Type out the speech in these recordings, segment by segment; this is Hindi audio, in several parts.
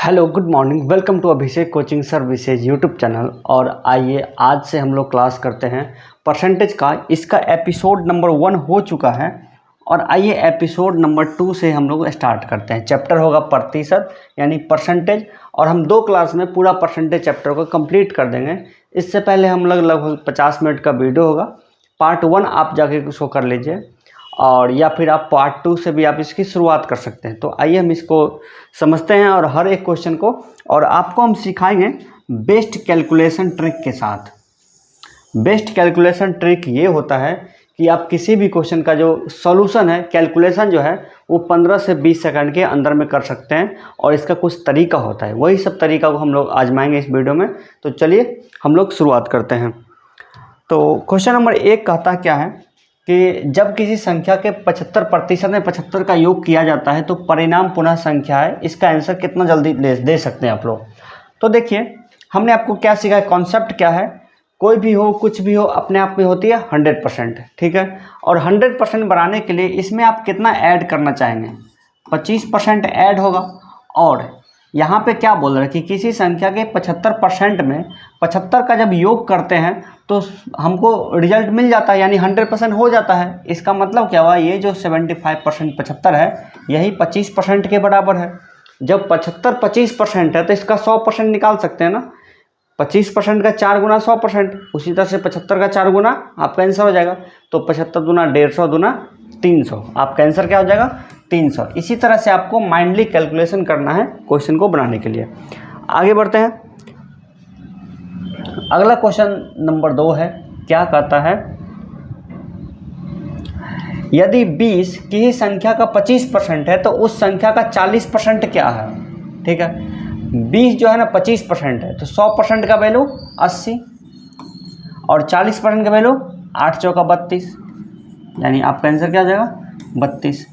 Hello good morning, welcome to Abhishek coaching services YouTube channel. और आइए आज से हम लोग क्लास करते हैं परसेंटेज का। इसका एपिसोड नंबर 1 हो चुका है और आइए एपिसोड नंबर 2 से हम लोग स्टार्ट करते हैं। चैप्टर होगा प्रतिशत यानी परसेंटेज, और हम 2 क्लास में पूरा परसेंटेज चैप्टर को कंप्लीट कर देंगे। इससे पहले हम लोग लगभग 50 मिनट का वीडियो होगा। पार्ट 1 आप जाके उसको कर लीजिए, और या फिर आप पार्ट 2 से भी आप इसकी शुरुआत कर सकते हैं। तो आइए हम इसको समझते हैं और हर एक क्वेश्चन को, और आपको हम सिखाएंगे बेस्ट कैलकुलेशन ट्रिक के साथ। बेस्ट कैलकुलेशन ट्रिक ये होता है कि आप किसी भी क्वेश्चन का जो सॉल्यूशन है, कैलकुलेशन जो है, वो 15 से 20 सेकंड के अंदर में कर सकते हैं। और इसका कुछ तरीका होता है, वही सब तरीका को हम लोग आजमाएंगे इस वीडियो में। तो चलिए हम लोग शुरुआत करते हैं। तो क्वेश्चन नंबर 1 कहता क्या है कि जब किसी संख्या के 75% में 75 का योग किया जाता है तो परिणाम पुनः संख्या है। इसका आंसर कितना जल्दी दे सकते हैं आप लोग। तो देखिए हमने आपको क्या सीखा है, कॉन्सेप्ट क्या है। कोई भी हो, कुछ भी हो, अपने आप में होती है 100%, ठीक है। और 100% बनाने के लिए इसमें आप कितना ऐड करना चाहेंगे, 25% ऐड होगा। और यहाँ पे क्या बोल रहे हैं कि किसी संख्या के 75% में 75 का जब योग करते हैं तो हमको रिजल्ट मिल जाता है, यानी 100% हो जाता है। इसका मतलब क्या हुआ, ये जो 75% 75 है, यही 25% के बराबर है। जब 75 25% है तो इसका 100% निकाल सकते हैं ना। 25% का 4 गुना 100%, उसी तरह से 75 का 4 गुना आपका आंसर हो जाएगा। तो 75 दूना 150 दूना 300, आपका आंसर क्या हो जाएगा, 300। इसी तरह से आपको माइंडली कैलकुलेशन करना है क्वेश्चन को बनाने के लिए। आगे बढ़ते हैं। अगला क्वेश्चन नंबर 2 है, क्या कहता है, यदि 20 किसी संख्या का 25% है तो उस संख्या का 40% क्या है। ठीक है, 20 जो है ना 25% है, तो 100% का वैल्यू 80 और 40% का वैल्यू 8 चौका 32, यानी आपका आंसर क्या हो जाएगा, 32।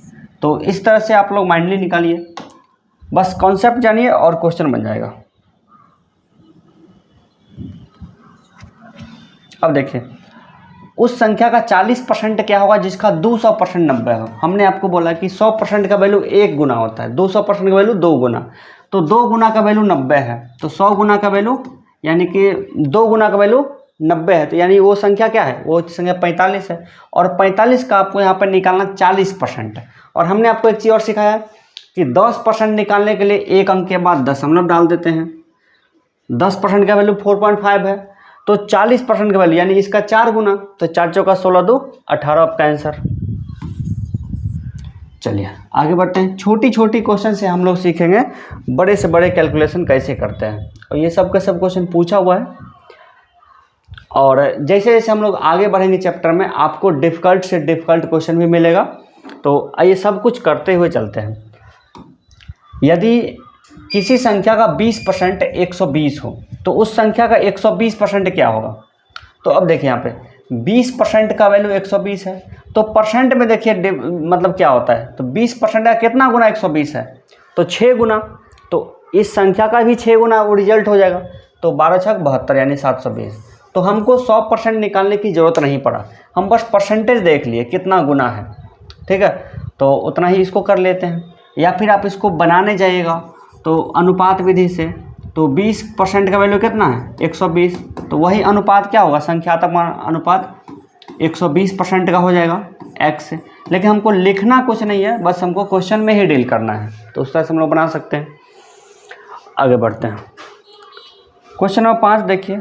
तो इस तरह से आप लोग माइंडली निकालिए, बस कॉन्सेप्ट जानिए और क्वेश्चन बन जाएगा। अब देखिए उस संख्या का 40% क्या होगा जिसका 200% 90 हो। हमने आपको बोला कि 100% का वैल्यू 1 गुना होता है, 200% का वैल्यू 2 गुना। तो 2 गुना का वैल्यू 90 है, तो 100 गुना का वैल्यू यानी कि 2 गुना का वैल्यू 90 है, तो यानी वो संख्या क्या है, वो संख्या 45 है। और 45 का आपको यहाँ पर निकालना 40%। और हमने आपको एक चीज़ और सिखाया कि 10% निकालने के लिए एक अंक के बाद दशमलव डाल देते हैं। 10% का वैल्यू 4.5 है, तो 40% का वैल्यू यानी इसका 4 गुना, तो 4 चौका 16 2 18 आपका आंसर। चलिए आगे बढ़ते हैं। छोटी छोटी क्वेश्चन से हम लोग सीखेंगे बड़े से बड़े कैलकुलेशन कैसे करते हैं, और ये सब का सब क्वेश्चन पूछा हुआ है। और जैसे जैसे हम लोग आगे बढ़ेंगे चैप्टर में, आपको डिफ़िकल्ट से डिफ़िकल्ट क्वेश्चन भी मिलेगा। तो आइए सब कुछ करते हुए चलते हैं। यदि किसी संख्या का 20% 120 हो तो उस संख्या का 120% क्या होगा। तो अब देखिए यहाँ पे 20% का वैल्यू 120 है, तो परसेंट में देखिए मतलब क्या होता है, तो 20% का कितना गुना 120 है, तो 6 गुना। तो इस संख्या का भी 6 गुना वो रिजल्ट हो जाएगा, तो 12 छक 72 यानी 720। तो हमको 100% निकालने की ज़रूरत नहीं पड़ा, हम बस परसेंटेज देख लिए कितना गुना है, ठीक है। तो उतना ही इसको कर लेते हैं। या फिर आप इसको बनाने जाइएगा तो अनुपात विधि से, तो 20% का वैल्यू कितना है, 120। तो वही अनुपात क्या होगा, संख्यात्मक अनुपात 120% का हो जाएगा x से। लेकिन हमको लिखना कुछ नहीं है, बस हमको क्वेश्चन में ही डील करना है, तो उस तरह से हम लोग बना सकते हैं। आगे बढ़ते हैं। क्वेश्चन नंबर 5 देखिए,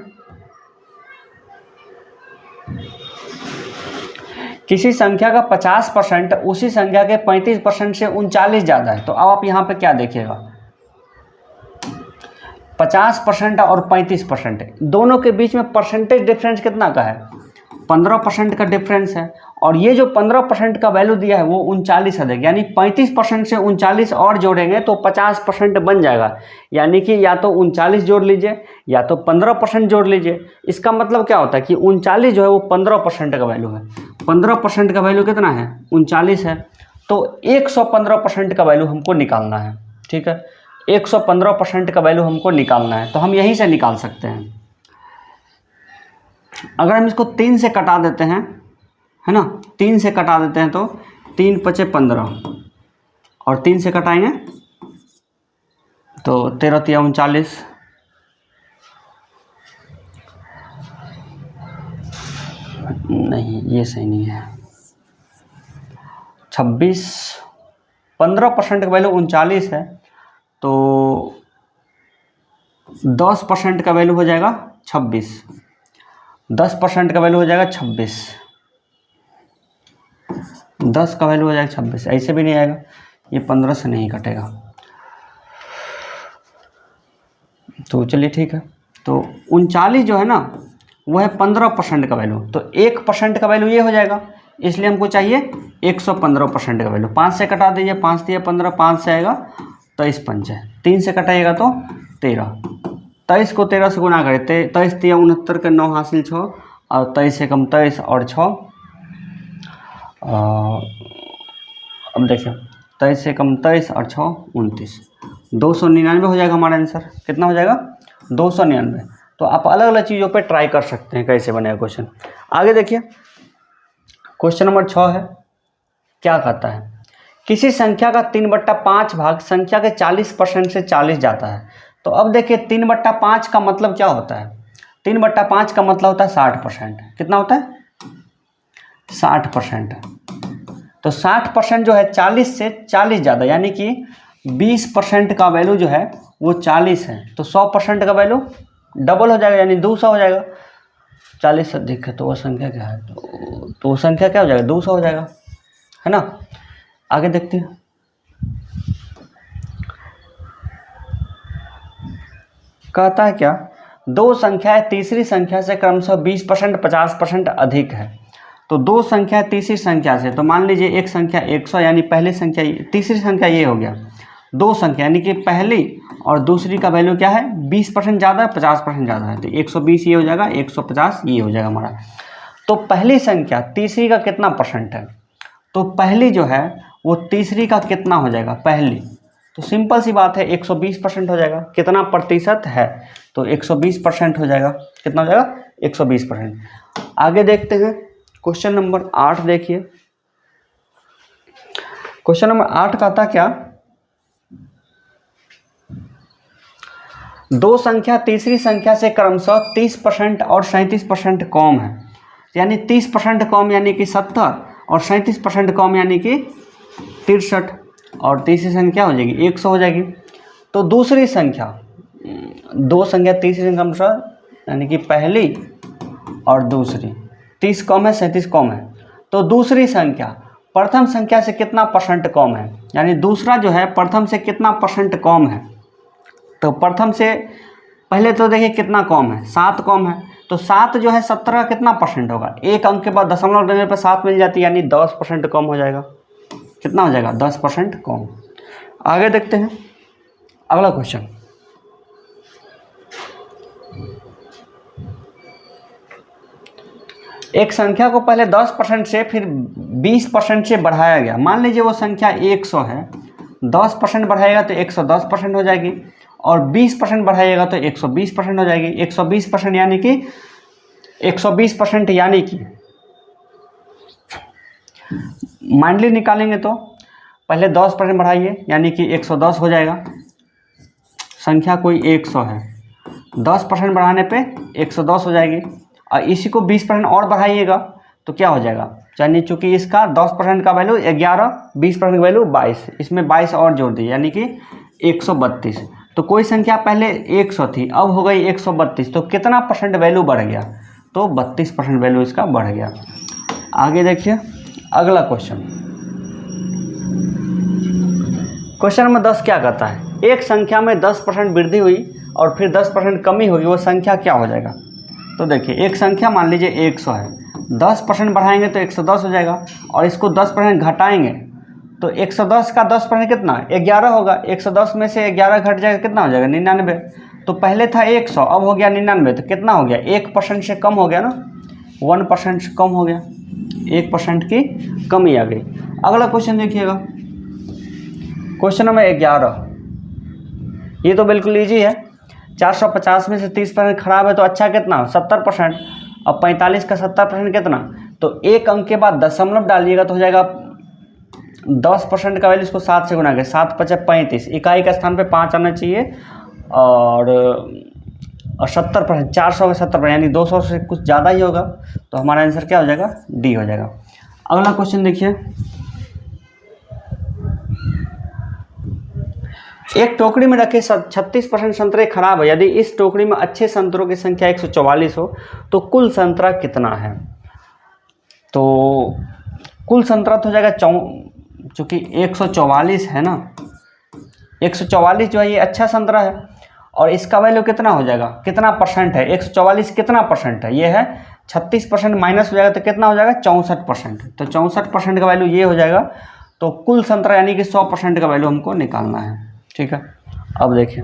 किसी संख्या का 50% उसी संख्या के 35% से 39 ज़्यादा है। तो अब आप यहाँ पे क्या देखिएगा, 50% और 35% दोनों के बीच में परसेंटेज डिफरेंस कितना का है, 15% का डिफरेंस है। और ये जो 15% का वैल्यू दिया है वो 39 है, यानी 35% से 39 और जोड़ेंगे तो 50% बन जाएगा। यानी कि या तो 39 जोड़ लीजिए या तो 15% जोड़ लीजिए। इसका मतलब क्या होता है कि 39 जो है वो 15% का वैल्यू है। 15% का वैल्यू कितना है, 39 है। तो 115% का वैल्यू हमको निकालना है, ठीक है। 115% का वैल्यू हमको निकालना है, तो हम यहीं से निकाल सकते हैं। अगर हम इसको 3 से कटा देते हैं, है ना, 3 से कटा देते हैं तो 3 × 5 = 15, और 3 से कटाएंगे तो 13 तिया 39, नहीं ये सही नहीं है, 26, 15% का वैल्यू 39 है, तो 10% का वैल्यू हो जाएगा 26, 10% का वैल्यू हो जाएगा 26, 10 का वैल्यू हो जाएगा 26, ऐसे भी नहीं आएगा, ये 15 से नहीं कटेगा। तो चलिए ठीक है, तो 39 जो है ना वो है 15% का वैल्यू, तो 1% का वैल्यू ये हो जाएगा, इसलिए हमको चाहिए 115% का वैल्यू। 5 से कटा दीजिए, 5 दिए 15, 5 से आएगा 23 पंचे, 3 से कटाइएगा तो 13, 23 को 13 से गुना करें, 23 तिया 69 के 9 हासिल 6, और 23 से कम 23 और 6, अब देखिए 23 से कम 23 और 6 29, 299 हो जाएगा हमारा आंसर। कितना हो जाएगा? 299। तो आप अलग अलग चीज़ों पे ट्राई कर सकते हैं कैसे बनेगा क्वेश्चन। आगे देखिए, क्वेश्चन नंबर 6 है, क्या कहता है, किसी संख्या का 3/5 भाग संख्या के 40% से 40 जाता है। तो अब देखिए 3/5 का मतलब क्या होता है? 3/5 का मतलब होता है 60%। कितना होता है? 60%। तो 60% जो है 40 से 40 ज़्यादा, यानी कि 20% का वैल्यू जो है वो 40 है, तो 100% का वैल्यू डबल हो जाएगा, यानी 200 हो जाएगा। 40 से अधिक है तो वो संख्या क्या है? तो वो संख्या क्या हो जाएगा? 200 हो जाएगा, है ना। आगे देखते हैं, कहता है क्या, दो संख्याएं तीसरी संख्या से क्रमशः 20% 50% अधिक है। तो दो संख्या तीसरी संख्या से, तो मान लीजिए एक संख्या 100, यानी पहली संख्या, तीसरी संख्या ये हो गया, दो संख्या यानी कि पहली और दूसरी का वैल्यू क्या है? 20% ज़्यादा है, 50% ज़्यादा है, तो 120 ये हो जाएगा, 150 ये हो जाएगा हमारा। तो पहली संख्या तीसरी का कितना परसेंट है? तो पहली जो है वो तीसरी का कितना हो जाएगा? पहली, तो सिंपल सी बात है 120% हो जाएगा। कितना प्रतिशत है? तो 120% हो जाएगा। कितना हो जाएगा? 120%। आगे देखते हैं, क्वेश्चन नंबर 8 देखिए। क्वेश्चन नंबर 8 कहता क्या, दो संख्या तीसरी संख्या से क्रमशः 30% और 37% कम है, यानी 30% कम यानी कि 70 और 37% कम यानी कि 63, और तीसरी संख्या हो जाएगी 100 हो जाएगी। तो दूसरी संख्या, दो संख्या तीसरी संख्या क्रमशः यानी कि पहली और दूसरी, 30 कम है 37 कम है, तो दूसरी संख्या प्रथम संख्या से कितना परसेंट कम है, यानी दूसरा जो है प्रथम से कितना परसेंट कम है। तो प्रथम से पहले तो देखिए कितना कम है, 7 कम है, तो 7 जो है 70 का कितना परसेंट होगा? एक अंक के बाद दशमलव देने पर 7 मिल जाती है, यानी 10% कम हो जाएगा। कितना हो जाएगा? 10% कम। आगे देखते हैं अगला क्वेश्चन। एक संख्या को पहले 10% से फिर 20% से बढ़ाया गया। मान लीजिए वो संख्या 100 है, 10% बढ़ाएगा तो 110% हो जाएगी, और 20% बढ़ाइएगा तो 120% हो जाएगी। 120% यानी कि 120% यानी कि माइंडली निकालेंगे तो पहले 10% बढ़ाइए, यानी कि 110 हो जाएगा। संख्या कोई 100 है, 10% बढ़ाने पे 110 हो जाएगी, और इसी को 20% और बढ़ाइएगा तो क्या हो जाएगा? यानी चूँकि इसका 10% का वैल्यू 11, 20% का वैल्यू 22, इसमें 22 और जोड़ दिए, यानी कि 132। तो कोई संख्या पहले 100 थी, अब हो गई 132, तो कितना परसेंट वैल्यू बढ़ गया? तो 32% वैल्यू इसका बढ़ गया। आगे देखिए अगला क्वेश्चन। क्वेश्चन नंबर 10 क्या कहता है, एक संख्या में 10% वृद्धि हुई और फिर 10% कमी होगी, वो संख्या क्या हो जाएगा? तो देखिए एक संख्या मान लीजिए 100 है, 10% बढ़ाएंगे तो 110 हो जाएगा, और इसको 10% घटाएंगे तो 110 का 10% कितना? 11 होगा। 110 में से 11 घट जाएगा, कितना हो जाएगा? 99। तो पहले था 100, अब हो गया 99, तो कितना हो गया? 1% से कम हो गया ना, 1% से कम हो गया, 1% की कमी आ गई। अगला क्वेश्चन देखिएगा, क्वेश्चन नंबर 11। ये तो बिल्कुल ईजी है। 450 में से 30% खराब है तो अच्छा कितना? 70%। अब 45 का 70% कितना? तो एक अंक के बाद दशमलव डालिएगा तो हो जाएगा 10% का वैल्यू इसको 7 से गुना के 7 × 5 = 35, इकाई का स्थान पे 5 आना चाहिए और 70%, 400 का 70%, यानी 200 से कुछ ज़्यादा ही होगा। तो हमारा आंसर क्या हो जाएगा? डी हो जाएगा। अगला क्वेश्चन देखिए, एक टोकरी में रखे 36% संतरे खराब है। यदि इस टोकरी में अच्छे संतरों की संख्या 144 हो तो कुल संतरा कितना है? तो कुल संतरा तो हो जाएगा चूँकि 144 है ना, 144 जो है ये अच्छा संतरा है और इसका वैल्यू कितना हो जाएगा, कितना परसेंट है? 144 कितना परसेंट है? ये है 36% माइनस हो जाएगा तो कितना हो जाएगा? 64%। तो 64% का वैल्यू ये हो जाएगा। तो कुल संतरा यानी कि 100% का वैल्यू हमको निकालना है। ठीक है, अब देखिए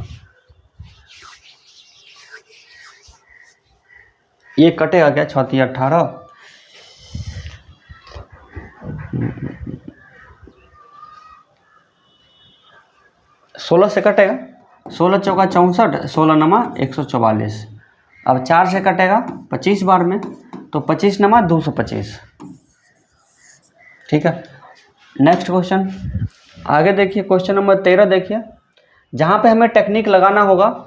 ये कटेगा क्या? 6 × 3 = 18, 16 से कटेगा, 16 × 4 = 64, 16 × 144। अब 4 से कटेगा 25 बार में, तो 25 × 225। ठीक है, नेक्स्ट क्वेश्चन आगे देखिए, क्वेश्चन नंबर 13 देखिए। जहाँ पे हमें टेक्निक लगाना होगा,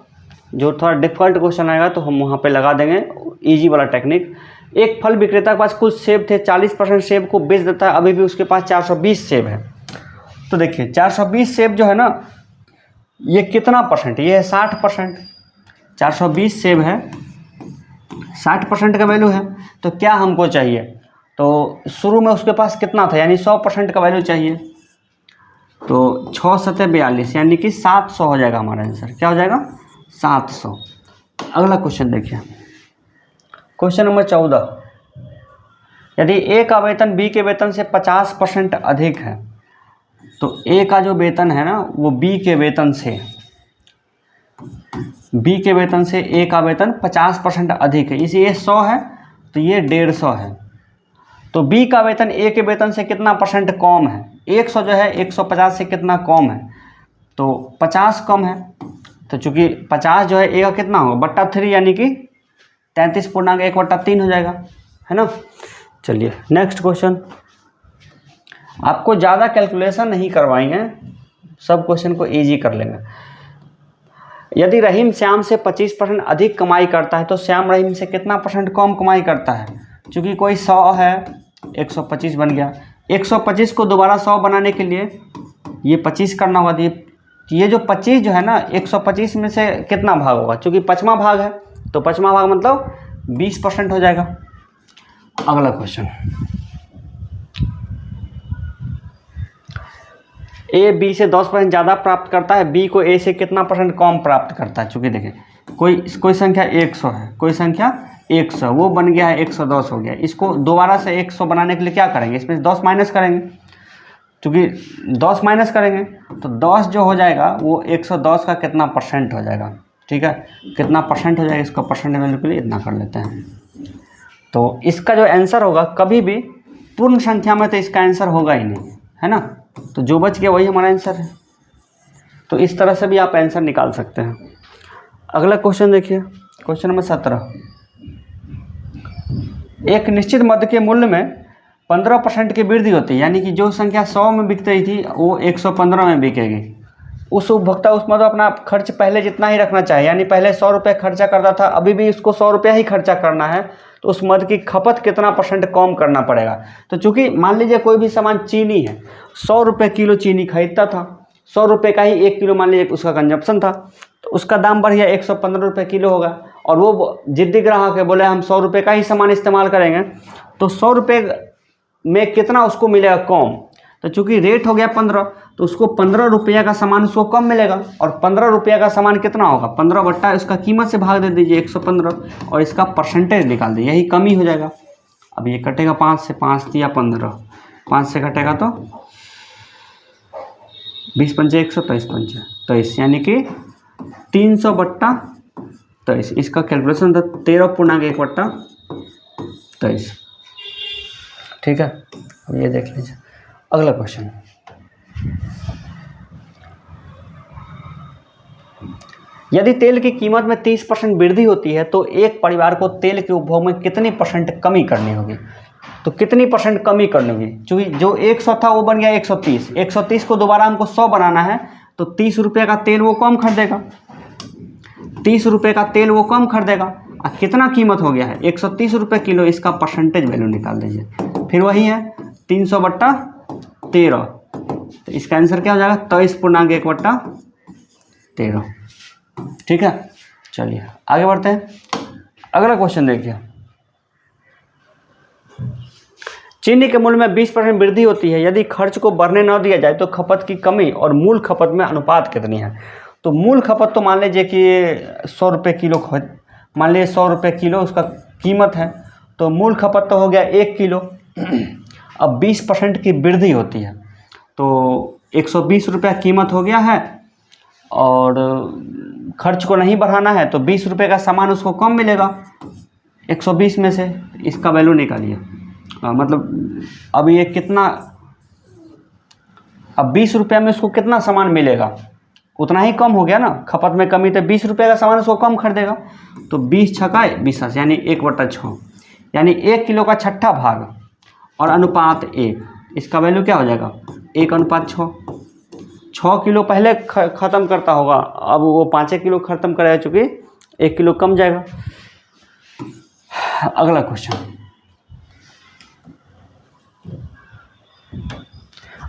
जो थोड़ा डिफिकल्ट क्वेश्चन आएगा तो हम वहाँ पे लगा देंगे इजी वाला टेक्निक। एक फल विक्रेता के पास कुछ सेब थे, 40% सेब को बेच देता है, अभी भी उसके पास 420 सेब है। तो देखिए 420 सेब जो है ना, ये कितना परसेंट? ये है 60%। 420 सेब है, 60% का वैल्यू है। तो क्या हमको चाहिए? तो शुरू में उसके पास कितना था, यानी 100% का वैल्यू चाहिए। तो 6 × 7 = 42, यानी कि 700 हो जाएगा हमारा आंसर। क्या हो जाएगा? 700। अगला क्वेश्चन देखिए, क्वेश्चन नंबर 14। यदि ए का वेतन बी के वेतन से 50% अधिक है, तो ए का जो वेतन है ना वो बी के वेतन से ए का वेतन 50% अधिक है। इसे ये 100 है तो ये 150 है। तो बी का वेतन ए के वेतन से कितना परसेंट कम है? 100 जो है 150 से कितना कम है? तो 50 कम है। तो चूंकि 50 जो है ए का कितना होगा? /3, यानी कि 33.1/3 हो जाएगा, है ना। चलिए नेक्स्ट क्वेश्चन। आपको ज़्यादा कैलकुलेशन नहीं करवाएंगे, सब क्वेश्चन को इजी कर लेंगे। यदि रहीम श्याम से 25% अधिक कमाई करता है तो श्याम रहीम से कितना परसेंट कम कमाई करता है? चूँकि कोई 100 है, 125 बन गया। 125 को दोबारा 100 बनाने के लिए ये 25 करना होगा। तो ये जो 25 जो है ना, 125 में से कितना भाग होगा? चूँकि 5वां भाग है, तो 5वां भाग मतलब 20% हो जाएगा। अगला क्वेश्चन, ए बी से 10% ज़्यादा प्राप्त करता है, बी को ए से कितना परसेंट कम प्राप्त करता है? चूँकि देखिए कोई संख्या 100 है, कोई संख्या 100, वो बन गया है 110 हो गया। इसको दोबारा से 100 बनाने के लिए क्या करेंगे? इसमें से 10 माइनस करेंगे। क्योंकि 10 माइनस करेंगे तो 10 जो हो जाएगा वो 110 का कितना परसेंट हो जाएगा? ठीक है, कितना परसेंट हो जाएगा? इसका परसेंट वैल्यू के लिए इतना कर लेते हैं। तो इसका जो आंसर होगा, कभी भी पूर्ण संख्या में तो इसका आंसर होगा ही नहीं, है ना। तो जो बच गया वही हमारा आंसर है। तो इस तरह से भी आप आंसर निकाल सकते हैं। अगला क्वेश्चन देखिए, क्वेश्चन नंबर 17। एक निश्चित मद के मूल्य में 15% की वृद्धि होती है, यानी कि जो संख्या 100 में बिक रही थी वो 115 में बिकेगी। उस उपभोक्ता उस मद अपना खर्च पहले जितना ही रखना चाहिए, यानी पहले 100 रुपये खर्चा करता था, अभी भी इसको 100 रुपया ही खर्चा करना है। तो उस मद की खपत कितना परसेंट कम करना पड़ेगा? तो चूंकि मान लीजिए कोई भी सामान चीनी है, 100 रुपये किलो चीनी खरीदता था, 100 रुपये का ही 1 किलो मान लीजिए उसका कंजप्शन था, तो उसका दाम बढ़ गया 115 रुपये किलो होगा। और वो जिद्दी ग्राहक है, बोले हम 100 रुपये का ही सामान इस्तेमाल करेंगे, तो 100 रुपये में कितना उसको मिलेगा कम? तो चूंकि रेट हो गया 15, तो उसको 15 रुपया का सामान उसको कम मिलेगा। और 15 रुपया का सामान कितना होगा? 15 बट्टा उसका कीमत से भाग दे दीजिए 115 और इसका परसेंटेज निकाल दीजिए, यही कमी हो जाएगा। अब ये कटेगा 5 से, 5 × 15, 5 से कटेगा तो 20 × 5 = 123, 23, यानी कि 300/23। इसका कैलकुलेशन था 13.1/23। ठीक है, अब ये देख लीजिए। अगला क्वेश्चन, यदि तेल की कीमत में 30% वृद्धि होती है तो एक परिवार को तेल के उपभोग में कितनी % कमी करनी होगी? तो कितनी परसेंट कमी करनी होगी, क्योंकि जो 100 था वो बन गया 130। 130 को दोबारा हमको 100 बनाना है, तो 30 रुपये का तेल वो कम खरीदेगा, 30 रुपये का तेल वो कम खरीदेगा। और कितना कीमत हो गया है, 130 रुपये किलो। इसका परसेंटेज वैल्यू निकाल दीजिए, फिर वही है 300/13। तो इसका आंसर क्या हो जाएगा, 23.1/13। ठीक है, चलिए आगे बढ़ते हैं। अगला क्वेश्चन देखिए, चीनी के मूल्य में 20% वृद्धि होती है, यदि खर्च को बढ़ने न दिया जाए तो खपत की कमी और मूल खपत में अनुपात कितनी है। तो मूल खपत तो मान लीजिए कि 100 रुपये किलो, मान लीजिए 100 रुपये किलो उसका कीमत है, तो मूल खपत तो हो गया 1 किलो। अब 20% की वृद्धि होती है, तो 120 रुपया कीमत हो गया है, और खर्च को नहीं बढ़ाना है तो 20 रुपये का सामान उसको कम मिलेगा 120 में से। इसका वैल्यू निकालिए, मतलब अब ये कितना, अब 20 रुपये में उसको कितना सामान मिलेगा, उतना ही कम हो गया ना, खपत में कमी, तो 20 रुपये का सामान उसको कम खरीदेगा। तो 20 छक्का 20, यानी 1/6, यानी 1 किलो का 6ठा भाग और अनुपात 1। इसका वैल्यू क्या हो जाएगा, 1/6। 6 किलो पहले ख़त्म करता होगा, अब वो 5 किलो ख़त्म करेगा, चूँकि 1 किलो कम जाएगा। अगला क्वेश्चन,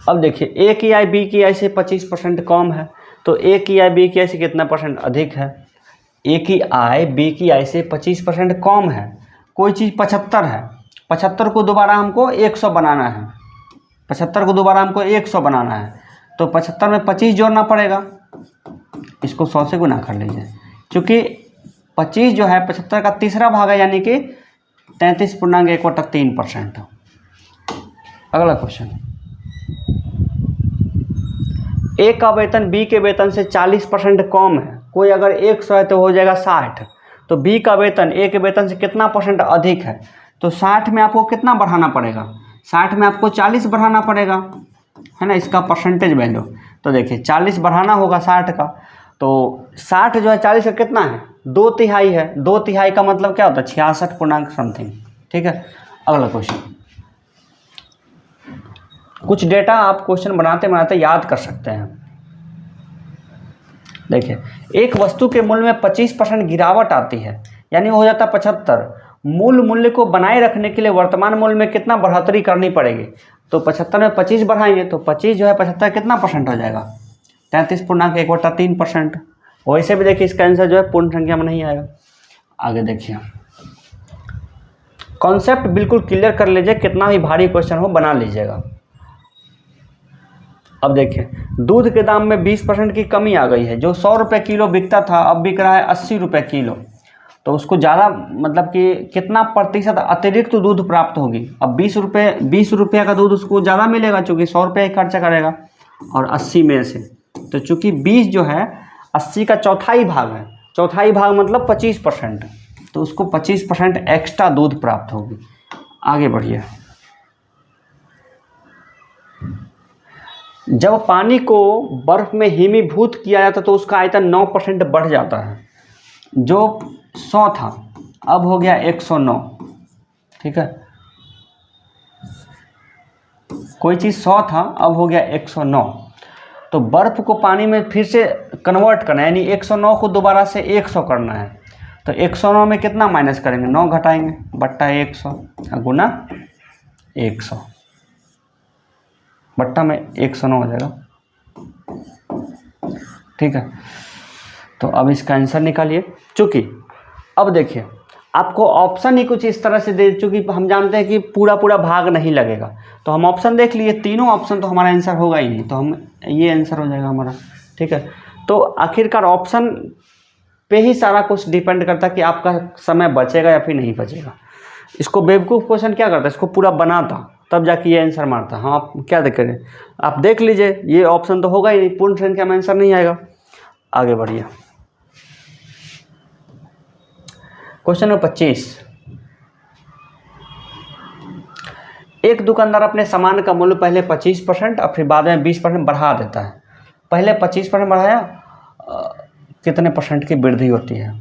अब देखिए ए की आय बी की आय से 25% कम है, तो ए की आय बी की आय से कितना परसेंट अधिक है। ए की आय बी की आय से 25% कम है, कोई चीज़ 75 है, 75 को दोबारा हमको 100 बनाना है, 75 को दोबारा हमको 100 बनाना है, तो 75 में 25 जोड़ना पड़ेगा, इसको 100 से गुना कर लीजिए, क्योंकि 25 जो है 75 का तीसरा भाग है, यानी कि 33.1/3%। अगला क्वेश्चन, ए का वेतन बी के वेतन से 40% कम है, कोई अगर 100 है तो हो जाएगा 60, तो बी का वेतन ए के वेतन से कितना परसेंट अधिक है, तो 60 में आपको कितना बढ़ाना पड़ेगा, 60 में आपको 40 बढ़ाना पड़ेगा, है ना। इसका परसेंटेज वैल्यू तो देखिए 40 बढ़ाना होगा 60 का, तो 60 जो है 40 का कितना है, 2/3 है, 2/3 का मतलब क्या होता है, 66 पूर्णांक समथिंग। ठीक है, अगला क्वेश्चन, कुछ डेटा आप क्वेश्चन बनाते बनाते याद कर सकते हैं। देखिए, एक वस्तु के मूल्य में 25% गिरावट आती है, यानी हो जाता 75। मूल मूल्य को बनाए रखने के लिए वर्तमान मूल्य में कितना बढ़ोतरी करनी पड़ेगी, तो 75 में 25 बढ़ाएंगे, तो 25 जो है 75 कितना परसेंट हो जाएगा, 33.1/3%। वैसे भी देखिए इसका आंसर जो है पूर्ण संख्या में नहीं आएगा। आगे देखिए, कॉन्सेप्ट बिल्कुल क्लियर कर लीजिए, कितना भी भारी क्वेश्चन हो बना लीजिएगा। अब देखिए, दूध के दाम में 20% की कमी आ गई है, जो 100 रुपये किलो बिकता था अब बिक रहा है 80 रुपये किलो, तो उसको ज़्यादा मतलब कि कितना प्रतिशत अतिरिक्त दूध प्राप्त होगी। अब 20 रुपये का दूध उसको ज़्यादा मिलेगा, चूँकि 100 रुपये ही खर्चा करेगा, और 80 में से, तो चूँकि 20 जो है 80 का चौथाई भाग है, चौथाई भाग मतलब 25%, तो उसको 25% एक्स्ट्रा दूध प्राप्त होगी। आगे बढ़िए, जब पानी को बर्फ में हिमीभूत किया जाता तो उसका आयतन 9% बढ़ जाता है, जो 100 था अब हो गया 109। ठीक है, कोई चीज़ 100 था अब हो गया 109, तो बर्फ को पानी में फिर से कन्वर्ट करना है, यानी 109 को दोबारा से 100 करना है, तो 109 में कितना माइनस करेंगे, 9 घटाएंगे, बट्टा 100 गुना 100, बट्टा में 109 हो जाएगा। ठीक है, तो अब इसका आंसर निकालिए। चूँकि अब देखिए आपको ऑप्शन ही कुछ इस तरह से दे, चूँकि हम जानते हैं कि पूरा पूरा भाग नहीं लगेगा, तो हम ऑप्शन देख लिए, तीनों ऑप्शन तो हमारा आंसर होगा ही नहीं, तो हम ये आंसर हो जाएगा हमारा। ठीक है, तो आखिरकार ऑप्शन पे ही सारा कुछ डिपेंड करता है कि आपका समय बचेगा या फिर नहीं बचेगा। इसको बेवकूफ़ क्वेश्चन क्या करता है, इसको पूरा बनाता तब जाके ये आंसर मारता। हाँ, आप क्या करें, आप देख लीजिए, ये ऑप्शन तो होगा ही नहीं, पूर्ण संख्या में आंसर नहीं आएगा। आगे बढ़िए, क्वेश्चन नंबर 25, एक दुकानदार अपने सामान का मूल्य पहले 25% और फिर बाद में 20% बढ़ा देता है। पहले 25% बढ़ाया, कितने परसेंट की वृद्धि होती है,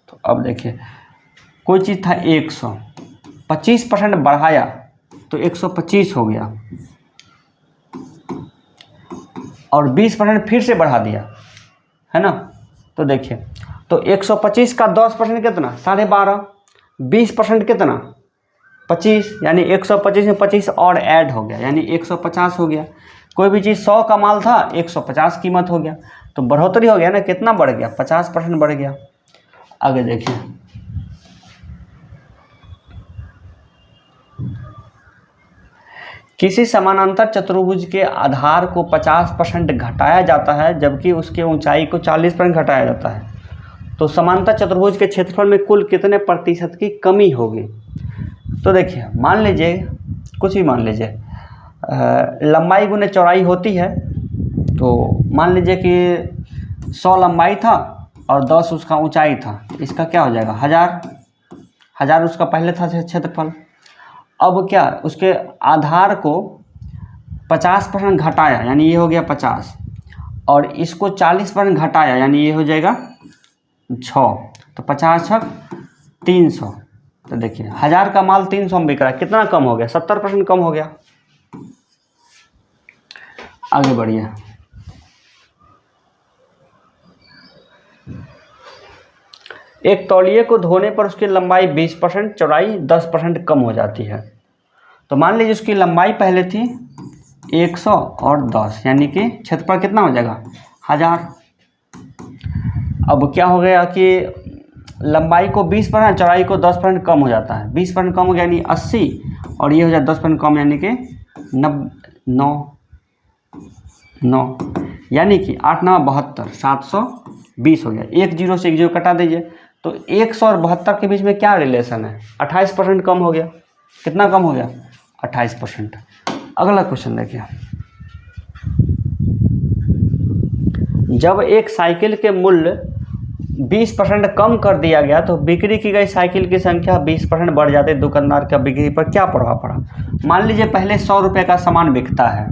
तो अब देखिए कोई चीज़ था 100, 25% बढ़ाया तो 125 हो गया, और 20% फिर से बढ़ा दिया, है ना। तो देखिए, तो 125 का 10% कितना, 12.5, 20% कितना, 25, यानी 125 में 25 और ऐड हो गया, यानी 150 हो गया। कोई भी चीज़ 100 का माल था, 150 कीमत हो गया, तो बढ़ोतरी हो गया ना, कितना बढ़ गया, 50% बढ़ गया। आगे देखिए, किसी समानांतर चतुर्भुज के आधार को 50% घटाया जाता है जबकि उसके ऊंचाई को 40% घटाया जाता है, तो समांतर चतुर्भुज के क्षेत्रफल में कुल कितने प्रतिशत की कमी होगी। तो देखिए, मान लीजिए, कुछ भी मान लीजिए, लंबाई गुने चौड़ाई होती है, तो मान लीजिए कि 100 लंबाई था और 10 उसका ऊंचाई था, इसका क्या हो जाएगा, 1000 उसका पहले था क्षेत्रफल। अब क्या, उसके आधार को 50% घटाया, यानी ये हो गया 50, और इसको 40% घटाया, यानी ये हो जाएगा 6, तो 50 छक 300। तो देखिए, 1000 का माल 300 में बिक रहा है, कितना कम हो गया, 70% कम हो गया। आगे बढ़िए, एक तौलिए को धोने पर उसकी लंबाई 20%, चौड़ाई 10% कम हो जाती है। तो मान लीजिए उसकी लंबाई पहले थी 100 और 10, यानी कि क्षेत्रफल कितना हो जाएगा, 1000। अब क्या हो गया कि लंबाई को 20%, चौड़ाई को 10% कम हो जाता है, 20% कम हो गया यानी 80, और ये हो जाए 10% कम, यानी कि 9, यानी कि 8 9 72, 720 हो गया। एक जीरो से एक जीरो कटा दीजिए, तो 100 और 72 के बीच में क्या रिलेशन है, 28% कम हो गया। कितना कम हो गया, 28%। अगला क्वेश्चन देखिए, जब एक साइकिल के मूल्य 20% कम कर दिया गया तो बिक्री की गई साइकिल की संख्या 20% बढ़ जाती है, दुकानदार का बिक्री पर क्या प्रभाव पड़ा। मान लीजिए पहले 100 रुपये का सामान बिकता है,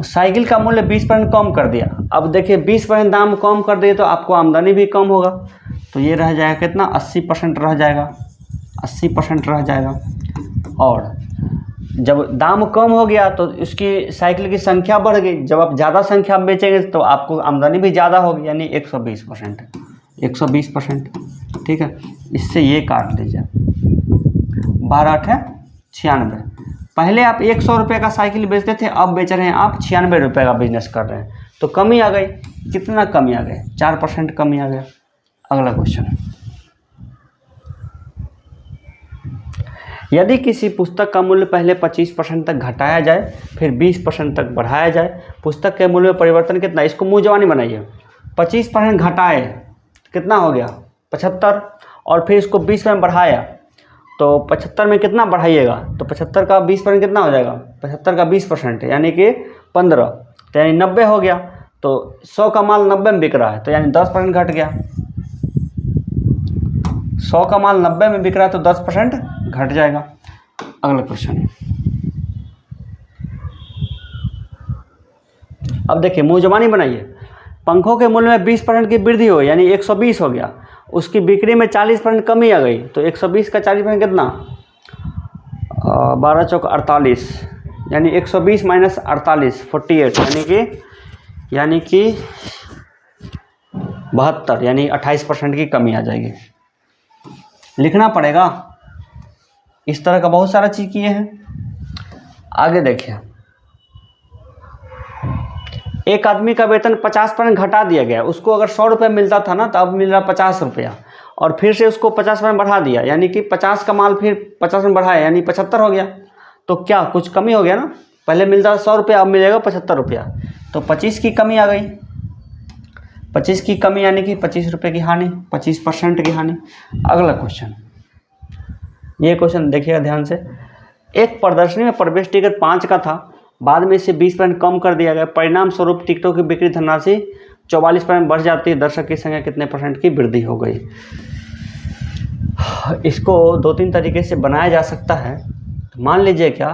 साइकिल का मूल्य 20% कम कर दिया, अब देखिए 20% दाम कम कर दिए तो आपको आमदनी भी कम होगा, तो ये रह जाएगा कितना, 80% रह जाएगा, 80% रह जाएगा। और जब दाम कम हो गया तो इसकी साइकिल की संख्या बढ़ गई, जब आप ज़्यादा संख्या में बेचेंगे तो आपको आमदनी भी ज़्यादा होगी, यानी 120%, 120%। ठीक है, इससे ये काट दीजिए, 12 8 96। पहले आप 100 रुपये का साइकिल बेचते थे, अब बेच रहे हैं आप 96 रुपये का बिजनेस कर रहे हैं, तो कमी आ गई। कितना कमी आ गई, 4% कमी आ गया। अगला क्वेश्चन, यदि किसी पुस्तक का मूल्य पहले 25% तक घटाया जाए फिर 20% तक बढ़ाया जाए, पुस्तक के मूल्य में परिवर्तन कितना, इसको मुँह जवानी बनाइए। 25% घटाए कितना हो गया, 75, और फिर इसको 20% बढ़ाया तो 75 में कितना बढ़ाइएगा, तो 75 का 20% कितना हो जाएगा, 75 का 20% यानी कि 15, तो यानी 90 हो गया। तो 100 का माल 90 में बिक रहा है, तो यानी 10% घट गया। 100 का माल 90 में बिक रहा है तो 10% घट जाएगा। अगला क्वेश्चन, अब देखिए मुँह जबानी बनाइए। पंखों के मूल्य में 20% की वृद्धि हो, यानी 120 हो गया, उसकी बिक्री में 40% कमी आ गई, तो 120 का 40% कितना, 12 चौक 48, यानी 120 माइनस 48 48, यानी कि 72, यानी 28% की कमी आ जाएगी। लिखना पड़ेगा, इस तरह का बहुत सारा चीज़ किए हैं। आगे देखिए, एक आदमी का वेतन 50% घटा दिया गया, उसको अगर 100 रुपये मिलता था ना, तो अब मिल रहा 50 रुपया, और फिर से उसको 50% बढ़ा दिया, यानी कि 50 का माल फिर 50% बढ़ाया, यानी 75 हो गया। तो क्या कुछ कमी हो गया ना, पहले मिलता था 100 रुपया, अब मिलेगा 75 रुपया, तो 25 की कमी आ गई। 25 की कमी यानी कि 25 रुपये की हानि, 25% की हानि। अगला क्वेश्चन, ये क्वेश्चन देखिएगा ध्यान से। एक प्रदर्शनी में प्रवेश टिकट 5 का था, बाद में इसे 20% कम कर दिया गया, परिणाम स्वरूप टिकटों की बिक्री धनराशि 44% बढ़ जाती है, दर्शक की संख्या कितने % की वृद्धि हो गई। इसको 2-3 तरीके से बनाया जा सकता है। तो मान लीजिए क्या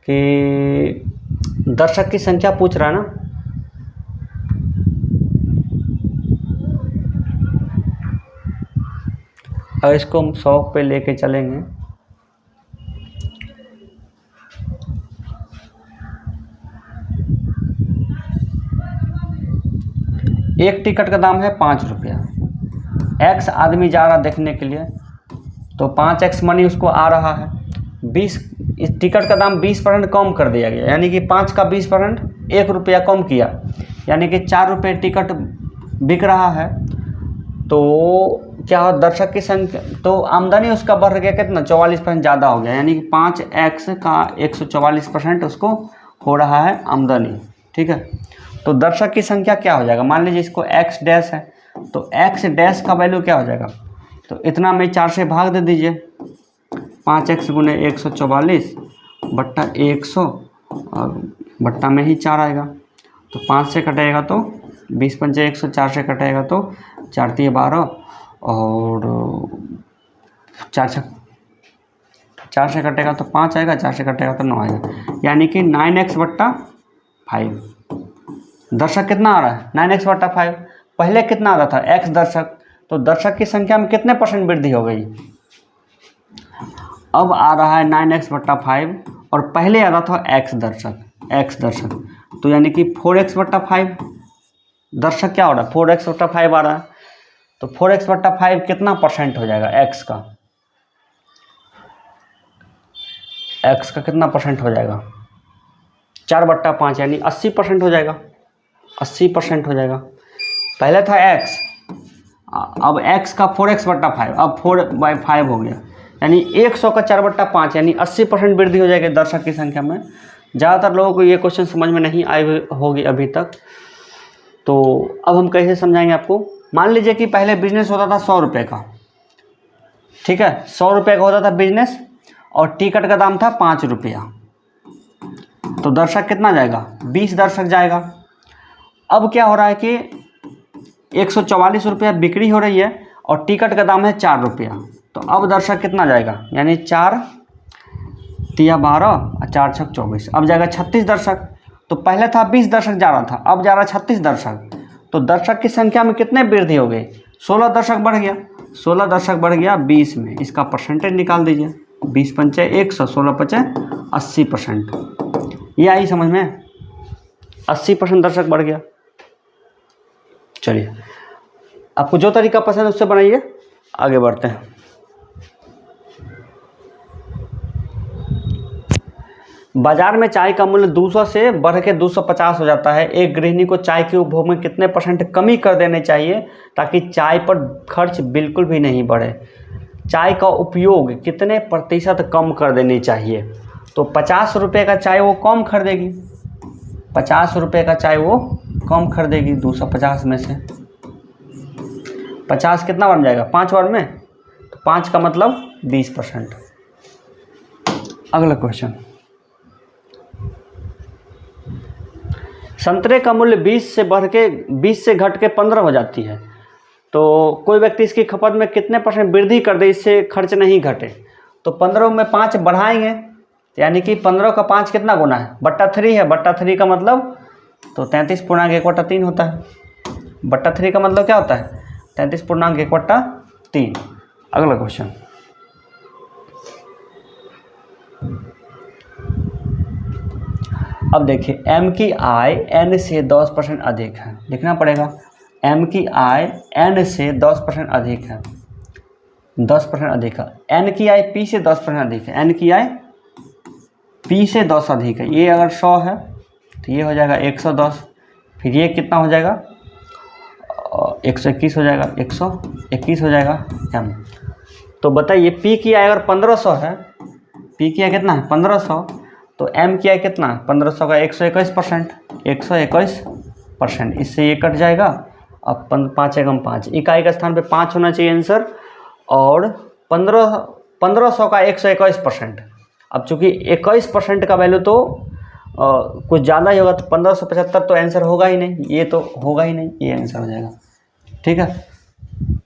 कि दर्शक की संख्या पूछ रहा है ना, और इसको हम 100 पे लेके चलेंगे, एक टिकट का दाम है 5 रुपया, एक्स आदमी जा रहा देखने के लिए, तो 5x मनी उसको आ रहा है। 20 इस टिकट का दाम 20% कम कर दिया गया, यानी कि 5 का 20% 1 रुपया कम किया, यानी कि 4 रुपये टिकट बिक रहा है। तो क्या हो, दर्शक की संख्या, तो आमदनी उसका बढ़ गया कितना, 44% ज़्यादा हो गया, यानी कि 5x का 144% उसको हो रहा है आमदनी। ठीक है, तो दर्शक की संख्या क्या हो जाएगा, मान लीजिए इसको x डैश है, तो x डैश का वैल्यू क्या हो जाएगा, तो इतना में 4 से भाग दे दीजिए, 5x गुने 144 बट्टा 100 और बट्टा में ही 4 आएगा, तो 5 से कटेगा तो 20 पंचे 100, 4 से कटेगा तो 4 तिये 12 और 4 से कटेगा तो 5 आएगा, 4 से कटेगा तो 9 आएगा, यानी कि 9x बट्टा 5। दर्शक कितना आ रहा है, 9x बट्टा 5। पहले कितना आता था, x दर्शक, तो दर्शक की संख्या में कितने % वृद्धि हो गई, अब आ रहा है 9x बट्टा 5 और पहले आता था x दर्शक, तो यानी कि 4x बट्टा 5। दर्शक क्या हो रहा है, 4x बट्टा 5 आ रहा है, तो 4x बट्टा 5 कितना % हो जाएगा, x का कितना % हो जाएगा, 4 बट्टा 5 यानी 80% हो जाएगा, 80% हो जाएगा। पहले था x, अब x का 4x बट्टा 5, अब 4/5 हो गया, यानी 100 का 4 बट्टा 5 यानी 80% वृद्धि हो जाएगी दर्शक की संख्या में। ज़्यादातर लोगों को ये क्वेश्चन समझ में नहीं आई होगी अभी तक, तो अब हम कैसे समझाएंगे आपको। मान लीजिए कि पहले बिजनेस होता था 100 रुपये का, ठीक है, 100 रुपये का होता था बिजनेस और टिकट का दाम था 5 रुपया, तो दर्शक कितना जाएगा, 20 दर्शक जाएगा। अब क्या हो रहा है कि 144 रुपया बिक्री हो रही है और टिकट का दाम है 4 रुपया, तो अब दर्शक कितना जाएगा, यानी 4 तिया 12 और 4 छक 24, अब जाएगा 36 दर्शक। तो पहले था 20 दर्शक जा रहा था, अब जा रहा 36 दर्शक, तो दर्शक की संख्या में कितने वृद्धि हो गई, 16 दर्शक बढ़ गया, 16 दर्शक बढ़ गया 20 में, इसका % निकाल दीजिए, 20 पंचे 100, 16 पंचे 80%। ये आई समझ में, 80% दर्शक बढ़ गया। चलिए, आपको जो तरीका पसंद है उससे बनाइए, आगे बढ़ते हैं। बाजार में चाय का मूल्य 200 से बढ़ के 250 हो जाता है। एक गृहिणी को चाय के उपभोग में कितने % कमी कर देने चाहिए ताकि चाय पर खर्च बिल्कुल भी नहीं बढ़े। चाय का उपयोग कितने % कम कर देनी चाहिए, तो 50 रुपये का चाय वो कम खरीदेगी, 50 रुपये का चाय वो कम खरीदेगी 250 में से। 50 कितना बन जाएगा, 5 बार में, तो 5 का मतलब 20%। अगला क्वेश्चन, संतरे का मूल्य 20 से घट के 15 हो जाती है, तो कोई व्यक्ति इसकी खपत में कितने % वृद्धि कर दे इससे खर्च नहीं घटे, तो 15 में 5 बढ़ाएंगे, यानी कि 15 का 5 कितना गुना है, बट्टा 3 है, बट्टा 3 का मतलब तो 33 पूर्णांक 1/3 होता है, बट्टा 3 का मतलब क्या होता है, 33 पूर्णांक 1/3। अगला क्वेश्चन, अब देखिए m की आय n से 10% अधिक है, लिखना पड़ेगा, m की आय n से 10% अधिक है, 10% अधिक है, n की आय p से 10% अधिक है, n की आय p से 10 अधिक है। ये अगर 100 है तो ये हो जाएगा 110, फिर ये कितना हो जाएगा 121 हो जाएगा, 121 हो जाएगा m। तो बताइए p की आय अगर 1500 है, p की आय कितना है 1500, तो m की आय कितना है 1500 का 121%, 121%, इससे ये कट जाएगा, अब 5 एकम 5, इकाई का स्थान पे 5 होना चाहिए आंसर, और 1500 का 121%। अब चूंकि 21% का वैल्यू तो कुछ ज़्यादा ही होगा, तो 1575 तो आंसर होगा ही नहीं, ये तो होगा ही नहीं, ये आंसर हो जाएगा। ठीक है,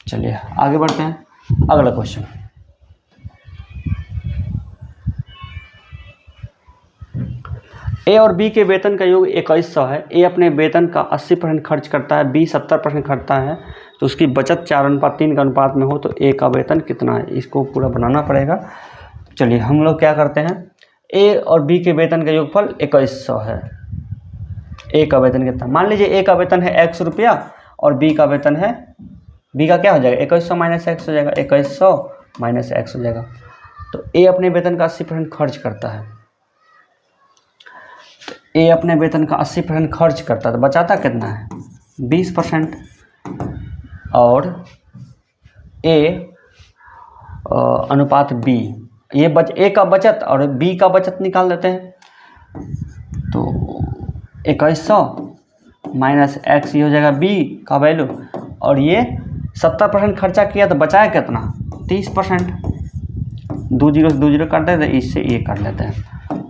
चलिए आगे बढ़ते हैं। अगला क्वेश्चन, ए और बी के वेतन का योग 2100 है। ए अपने वेतन का 80% खर्च करता है, बी 70% खर्चता है, तो उसकी बचत 4:3 का अनुपात में हो तो ए का वेतन कितना है, इसको पूरा बनाना पड़ेगा। चलिए हम लोग क्या करते हैं, ए और बी के वेतन का योगफल 2100 है। ए का वेतन कितना, मान लीजिए ए का वेतन है 100 रुपया और बी का वेतन है, बी का क्या हो जाएगा 2100 माइनस एक्स हो जाएगा, 2100 माइनस एक्स हो जाएगा। तो ए अपने वेतन का 80% खर्च करता है, तो ए अपने वेतन का 80% खर्च करता है, तो बचाता कितना है 20%। और ए अनुपात बी, ये ए का बचत और बी का बचत निकाल देते हैं। तो 2100 माइनस एक्स ये हो जाएगा बी का वैल्यू, और ये 70% खर्चा किया तो बचाया कितना 30%। 2 जीरो से 2 जीरो काट देते हैं, इससे ये काट लेते हैं,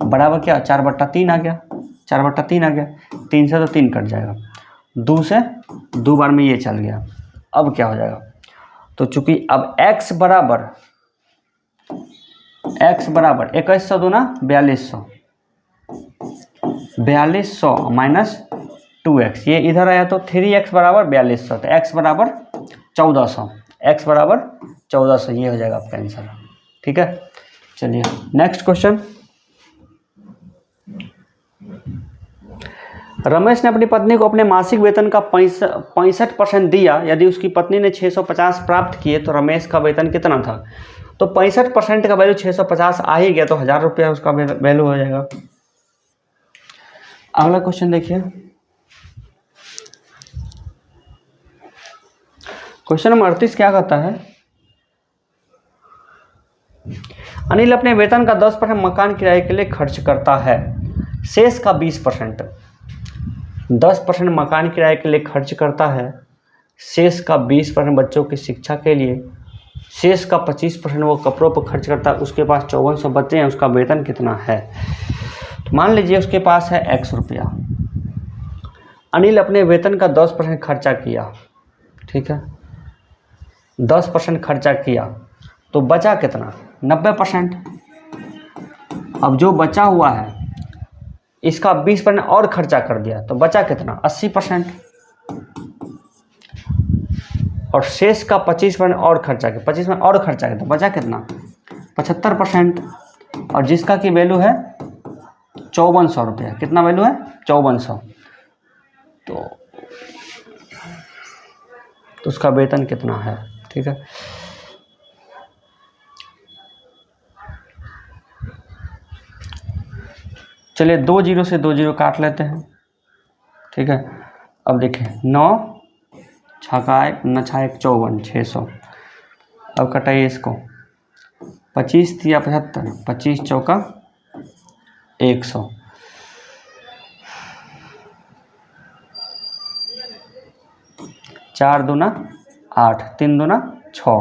बराबर क्या 4/3 आ गया, 4/3 आ गया, 3 से तो 3 कट जाएगा, 2 से 2 बार में ये चल गया। अब क्या हो जाएगा, तो चूंकि अब x बराबर 2100 दूना 4200, 4200 माइनस 2x, ये इधर आया तो 3x बराबर 4200, तो x बराबर 1400, x बराबर 1400, ये हो जाएगा आपका आंसर। ठीक है, चलिए नेक्स्ट क्वेश्चन। रमेश ने अपनी पत्नी को अपने मासिक वेतन का 65% दिया, यदि उसकी पत्नी ने 650 प्राप्त किए तो रमेश का वेतन कितना था। तो 65% का वैल्यू 650 आ ही गया, तो 1000 रुपया उसका वैल्यू हो जाएगा। अगला क्वेश्चन देखिए, क्वेश्चन नंबर 38 क्या कहता है, अनिल अपने वेतन का 10% मकान किराए के लिए खर्च करता है, शेष का 20%, 10% मकान किराए के लिए खर्च करता है, शेष का 20% बच्चों की शिक्षा के लिए, शेष का 25% वो कपड़ों पर खर्च करता है, उसके पास 5400 बच्चे हैं, उसका वेतन कितना है। तो मान लीजिए उसके पास है 100 रुपया, अनिल अपने वेतन का 10% खर्चा किया, ठीक है 10% खर्चा किया, तो बचा कितना 90%। अब जो बचा हुआ है इसका 20% और खर्चा कर दिया, तो बचा कितना 80%, और शेष का 25% और खर्चा किया, 25% और खर्चा किया, तो बचा कितना 75%, और जिसका की वैल्यू है 5400 रुपया, कितना वैल्यू है 5400, तो उसका वेतन कितना है। ठीक है, चलिए 2 जीरो से 2 जीरो काट लेते हैं। ठीक है, अब देखिए 9 छक्का 1 9 6 54 600, अब कटाइए इसको, 25 तिया 75, 25 चौका 100, 4 दूना 8, 3 दूना 6,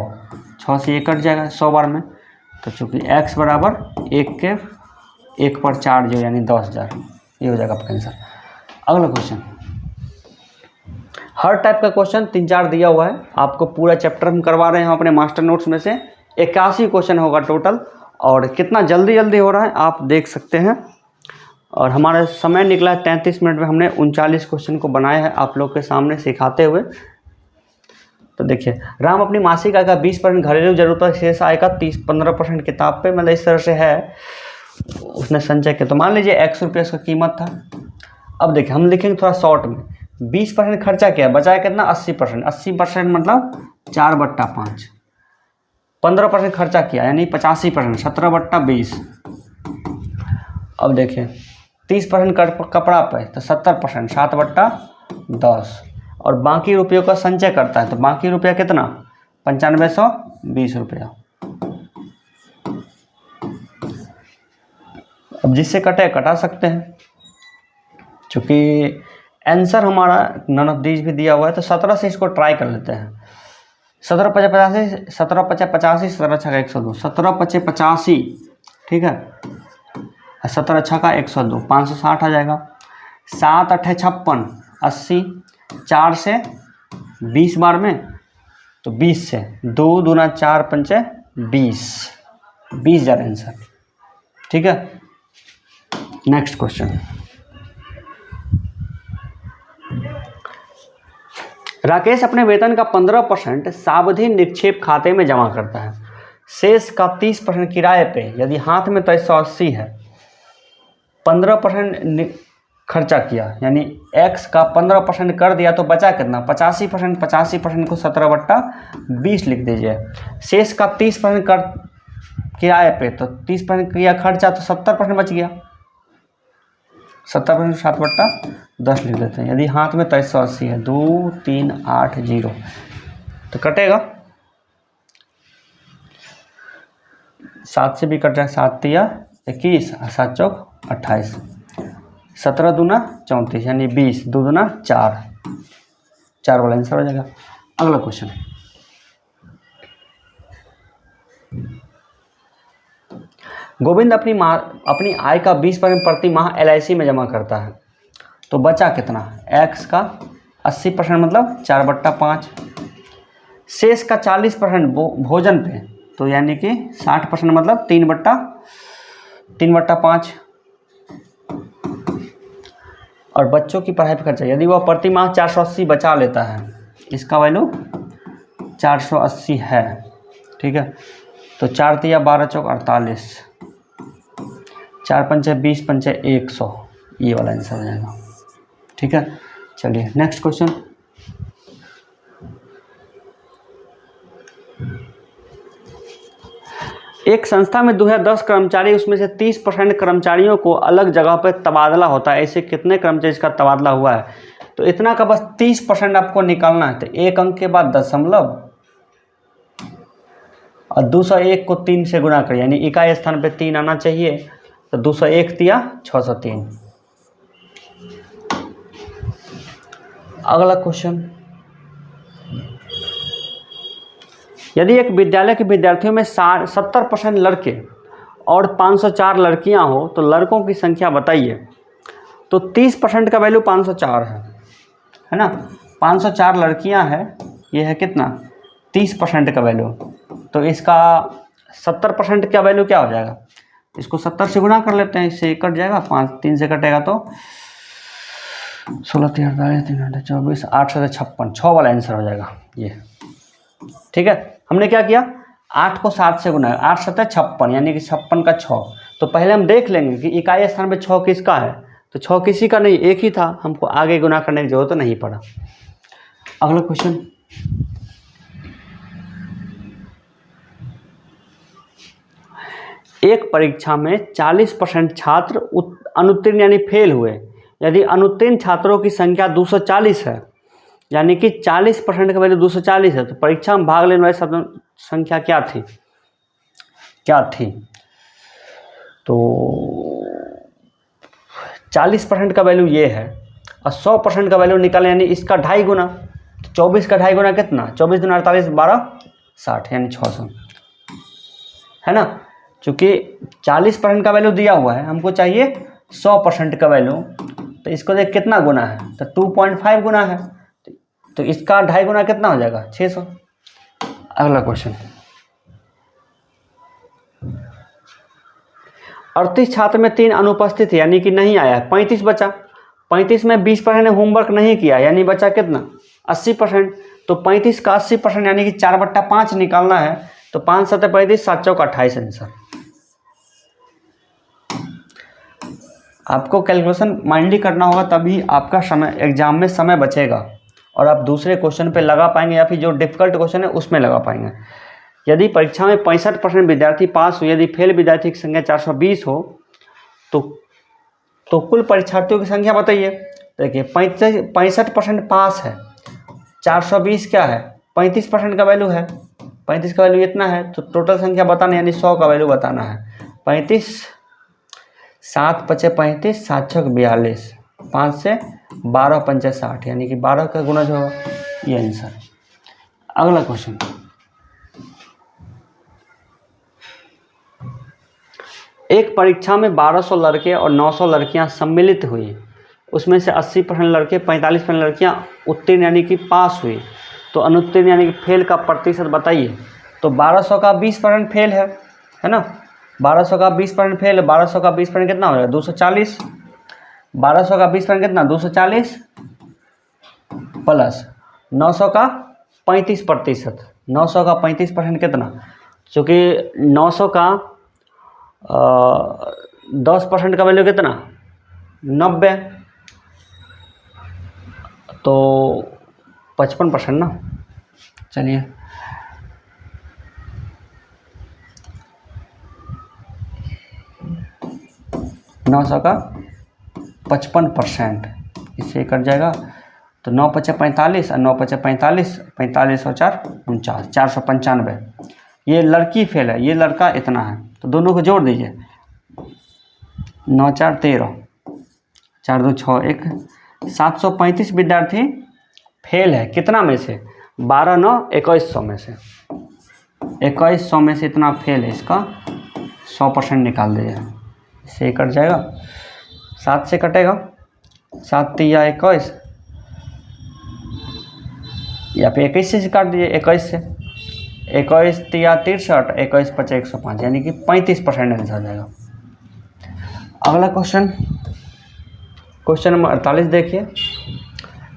6 से 1 कट जाएगा 100 बार में, तो चूँकि x बराबर 1 पर 4 जो यानी 10,000, ये हो जाएगा आपका आंसर। अगला क्वेश्चन, हर टाइप का क्वेश्चन 3-4 दिया हुआ है, आपको पूरा चैप्टर हम करवा रहे हैं अपने मास्टर नोट्स में से, 81 क्वेश्चन होगा टोटल, और कितना जल्दी हो रहा है आप देख सकते हैं। और हमारा समय निकला है 33 मिनट में, हमने 39 क्वेश्चन को बनाया है आप लोग के सामने सिखाते हुए। तो देखिए, राम अपनी मासिक आय का 20% घरेलू जरूरत पर, शेष आय का 15% किताब पे, मतलब इस तरह से है उसने संचय किया। तो मान लीजिए 100 रुपये उसका कीमत था। अब देखिए हम लिखेंगे थोड़ा शॉर्ट में, 20% खर्चा किया, बचाया कितना 80%, 80% मतलब 4/5, 15% खर्चा किया यानी 85%, 17/20। अब देखिए 30% कपड़ा पे तो 70%, 7/10, और बाकी रुपयों का संचय करता है, तो बाकी रुपया कितना 9520 रुपया। अब जिससे कटे कटा सकते हैं, चूँकि आंसर हमारा नन ऑफ दीज भी दिया हुआ है, तो 17 से इसको ट्राई कर लेते हैं। 17/5 17/5 17 102, 17/5, ठीक है 17 102, 560 आ जाएगा। 7 8 56, 80, 4 से 20 बार में, तो 20 से 2 दूना 4 पंचे 20,000 आंसर। ठीक है, नेक्स्ट क्वेश्चन, राकेश अपने वेतन का 15% सावधि निक्षेप खाते में जमा करता है। शेष का 30% किराए पे, यदि हाथ में तो 180 है, 15% खर्चा किया, यानी x का 15% कर दिया तो बचा कितना, 85%। 85% को 17/20 लिख दीजिए। शेष का 30% कर किराए पे, तो 30% किया खर्चा तो 70% बच गया। 70% 7/10 लिख देते हैं। यदि हाथ में तो 180 है, 2380 तो कटेगा 7 से भी कट जाए, 7 तिया 21, 7 चौक 28, 17 दूना 34, यानी 20, 2 दूना 4, 4 वाला आंसर हो जाएगा। अगला क्वेश्चन, गोविंद अपनी आय का 20% प्रति माह LIC में जमा करता है, तो बचा कितना, x का 80% मतलब 4/5, शेष का 40% भोजन पे, तो यानी कि 60% मतलब 3/5, और बच्चों की पढ़ाई पर खर्चा, यदि वह प्रति माह 480 बचा लेता है, इसका वैल्यू 480 है, ठीक है, तो 4 तिया 12 चौक 48, 4 पंचे 20 पंचे 100, ये वाला आंसर हो जाएगा, ठीक है। चलिए नेक्स्ट क्वेश्चन, एक संस्था में 2010 कर्मचारी, उसमें से 30% कर्मचारियों को अलग जगह पर तबादला होता है, ऐसे कितने कर्मचारी का तबादला हुआ है, तो इतना का बस 30% आपको निकालना है। तो एक अंक के बाद दशमलव और 201 को 3 से गुना करें, यानी इकाई स्थान पे 3 आना चाहिए, तो 201 तिया 603। अगला क्वेश्चन, यदि एक विद्यालय के विद्यार्थियों में 70% लड़के और 504 लड़कियां हो तो लड़कों की संख्या बताइए। तो 30% का वैल्यू 504 है ना, 504 लड़कियां हैं, ये है कितना 30% का वैल्यू, तो इसका 70% का वैल्यू क्या हो जाएगा, इसको 70 से गुना कर लेते हैं, इससे कट जाएगा, 5 3 से कटेगा तो 16 3 48 3 24 856, 6 वाला आंसर हो जाएगा ये, ठीक है। हमने क्या किया, 8 को 7 से गुना, 8 7 56, यानी कि 56 का 6, तो पहले हम देख लेंगे कि इकाई स्थान पे 6 किसका है, तो 6 किसी का नहीं, एक ही था, हमको आगे गुना करने की जरूरत नहीं पड़ा। अगला क्वेश्चन, एक परीक्षा में 40% छात्र अनुत्तीर्ण यानी फेल हुए, यदि अनुत्तीर्ण छात्रों की संख्या 240 है, यानी कि 40% का वैल्यू 240 है, तो परीक्षा में भाग लेने वाली संख्या क्या थी, तो 40% का वैल्यू ये है, और 100% का वैल्यू निकालें, यानी इसका 2.5 गुना, 24 का 2.5 गुना कितना, 24 दूना 48 12 60, यानी 600, है ना। चूँकि 40% का वैल्यू दिया हुआ है, हमको चाहिए 100% का वैल्यू, तो इसको देख कितना गुना है, तो 2.5 गुना है, तो इसका 2.5 गुना कितना हो जाएगा, 600। अगला क्वेश्चन, 38 छात्र में 3 अनुपस्थित है, यानी कि नहीं आया, 35 बचा, 35 में 20% ने होमवर्क नहीं किया, यानी बचा कितना 80%, तो 35 का 80% यानी कि 4/5 निकालना है, तो 5 7 35 7 चौक 28 आंसर। आपको कैलकुलेशन माइंडली करना होगा, तभी आपका समय एग्जाम में समय बचेगा और आप दूसरे क्वेश्चन पे लगा पाएंगे, या फिर जो डिफिकल्ट क्वेश्चन है उसमें लगा पाएंगे। यदि परीक्षा में 65% विद्यार्थी पास हो, यदि फेल विद्यार्थी की संख्या 420 हो, तो कुल परीक्षार्थियों की संख्या बताइए। देखिए 65% पास है, 420 क्या है, 35% का वैल्यू है, 35 का वैल्यू इतना है, तो टोटल संख्या बताना, यानी 100 का वैल्यू बताना है। 35 7 5 35 7 6 42, 5 से 12 5 60, यानी कि 12 का गुना जो होगा ये आंसर। अगला क्वेश्चन, एक परीक्षा में 1200 लड़के और 900 लड़कियां सम्मिलित हुई, उसमें से 80% लड़के 45% लड़कियां उत्तीर्ण यानी कि पास हुई, तो अनुत्तीर्ण यानी कि फेल का प्रतिशत बताइए। तो 1200 का 20% फेल है ना, 1200 का 20% फेल है, 1200 का 20% कितना हो जाएगा 240, 1200 का 20% कितना 240 प्लस 900 का 35%, 900 का 35% कितना, चूँकि 900 का 10% का वैल्यू कितना 90, तो 55% ना। चलिए, नौ सौ का 55%, इससे कट जाएगा तो 9 पचे 45 और 9 पचे 45, 45 और 4 49, 495। ये लड़की फेल है, ये लड़का इतना है, तो दोनों को जोड़ दीजिए। 9 4 13, 4 2 6 1, 735 विद्यार्थी फेल है, कितना में से 12 9 2100 में से, 2100 में से इतना फेल है, इसका 100% निकाल दीजिए। इससे कट जाएगा, 7 से कटेगा, 7 3 21, या फिर 21 से काट दीजिए, 21 से, 21 3 63, 21 5 105, यानी कि 35% आंसर आ जाएगा। अगला क्वेश्चन, क्वेश्चन नंबर 48 देखिए।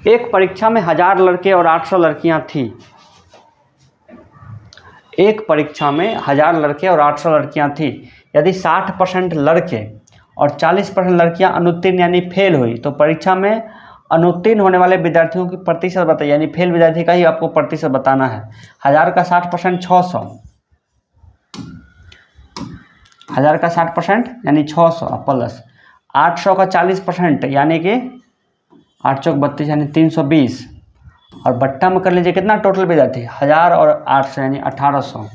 एक परीक्षा में 1000 लड़के और 800 लड़कियां थी। एक परीक्षा में 1000 लड़के और 800 लड़कियां थी। यदि 60% लड़के और 40% लड़कियां अनुत्तीर्ण यानी फेल हुई, तो परीक्षा में अनुत्तीर्ण होने वाले विद्यार्थियों की प्रतिशत बताइए, यानी फेल विद्यार्थी का ही आपको प्रतिशत बताना है। 1000 का 60% 600, 1000 का 60% यानी 600 प्लस 800 का 40% यानी कि 8 चौक 32 यानी 320, और बट्टा में कर लीजिए कितना टोटल विद्यार्थी 1000 और 800 यानी 1800,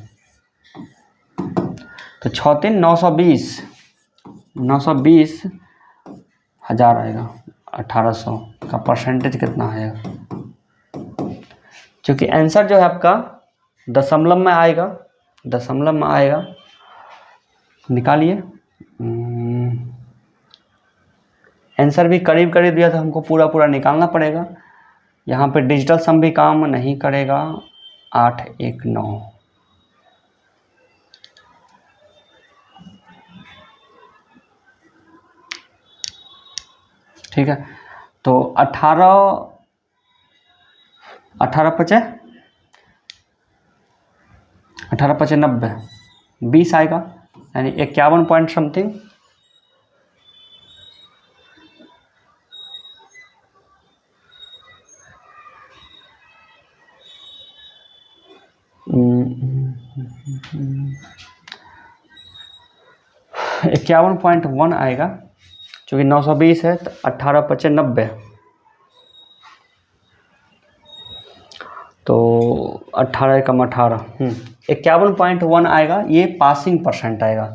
तो 6 3 920, 920 1000 आएगा, 1800 का परसेंटेज कितना आएगा। क्योंकि आंसर जो है आपका दशमलव में आएगा, दशमलव में आएगा, निकालिए। आंसर भी करीब करीब दिया था, हमको पूरा पूरा निकालना पड़ेगा। यहाँ पे डिजिटल सम भी काम नहीं करेगा। 8 1 9, ठीक है। तो 18 पचे 90, 20 आएगा, यानी 51 पॉइंट समथिंग। इक्यावन 51 आएगा, चूँकि 920 है तो 18 पचे 90, तो 18 एकम 18, 51.1 आएगा। ये पासिंग परसेंट आएगा।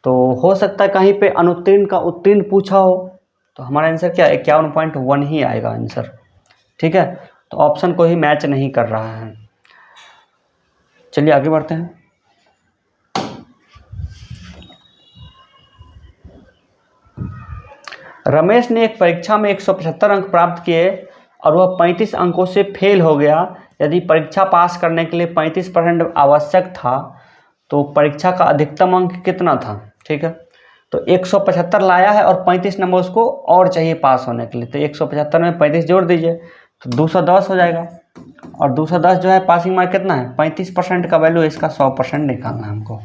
तो हो सकता है कहीं पे अनुत्तीर्ण का उत्तीर्ण पूछा हो, तो हमारा आंसर क्या 51.1 ही आएगा आंसर, ठीक है। तो ऑप्शन को ही मैच नहीं कर रहा है। चलिए आगे बढ़ते हैं। रमेश ने एक परीक्षा में 175 अंक प्राप्त किए और वह 35 अंकों से फेल हो गया। यदि परीक्षा पास करने के लिए 35% आवश्यक था, तो परीक्षा का अधिकतम अंक कितना था, ठीक है। तो 175 लाया है और 35 नंबर उसको और चाहिए पास होने के लिए, तो 175 में 35 जोड़ दीजिए तो 210 हो जाएगा। और 210 जो है पासिंग मार्क कितना है 35% का वैल्यू, इसका 100% निकालना है हमको,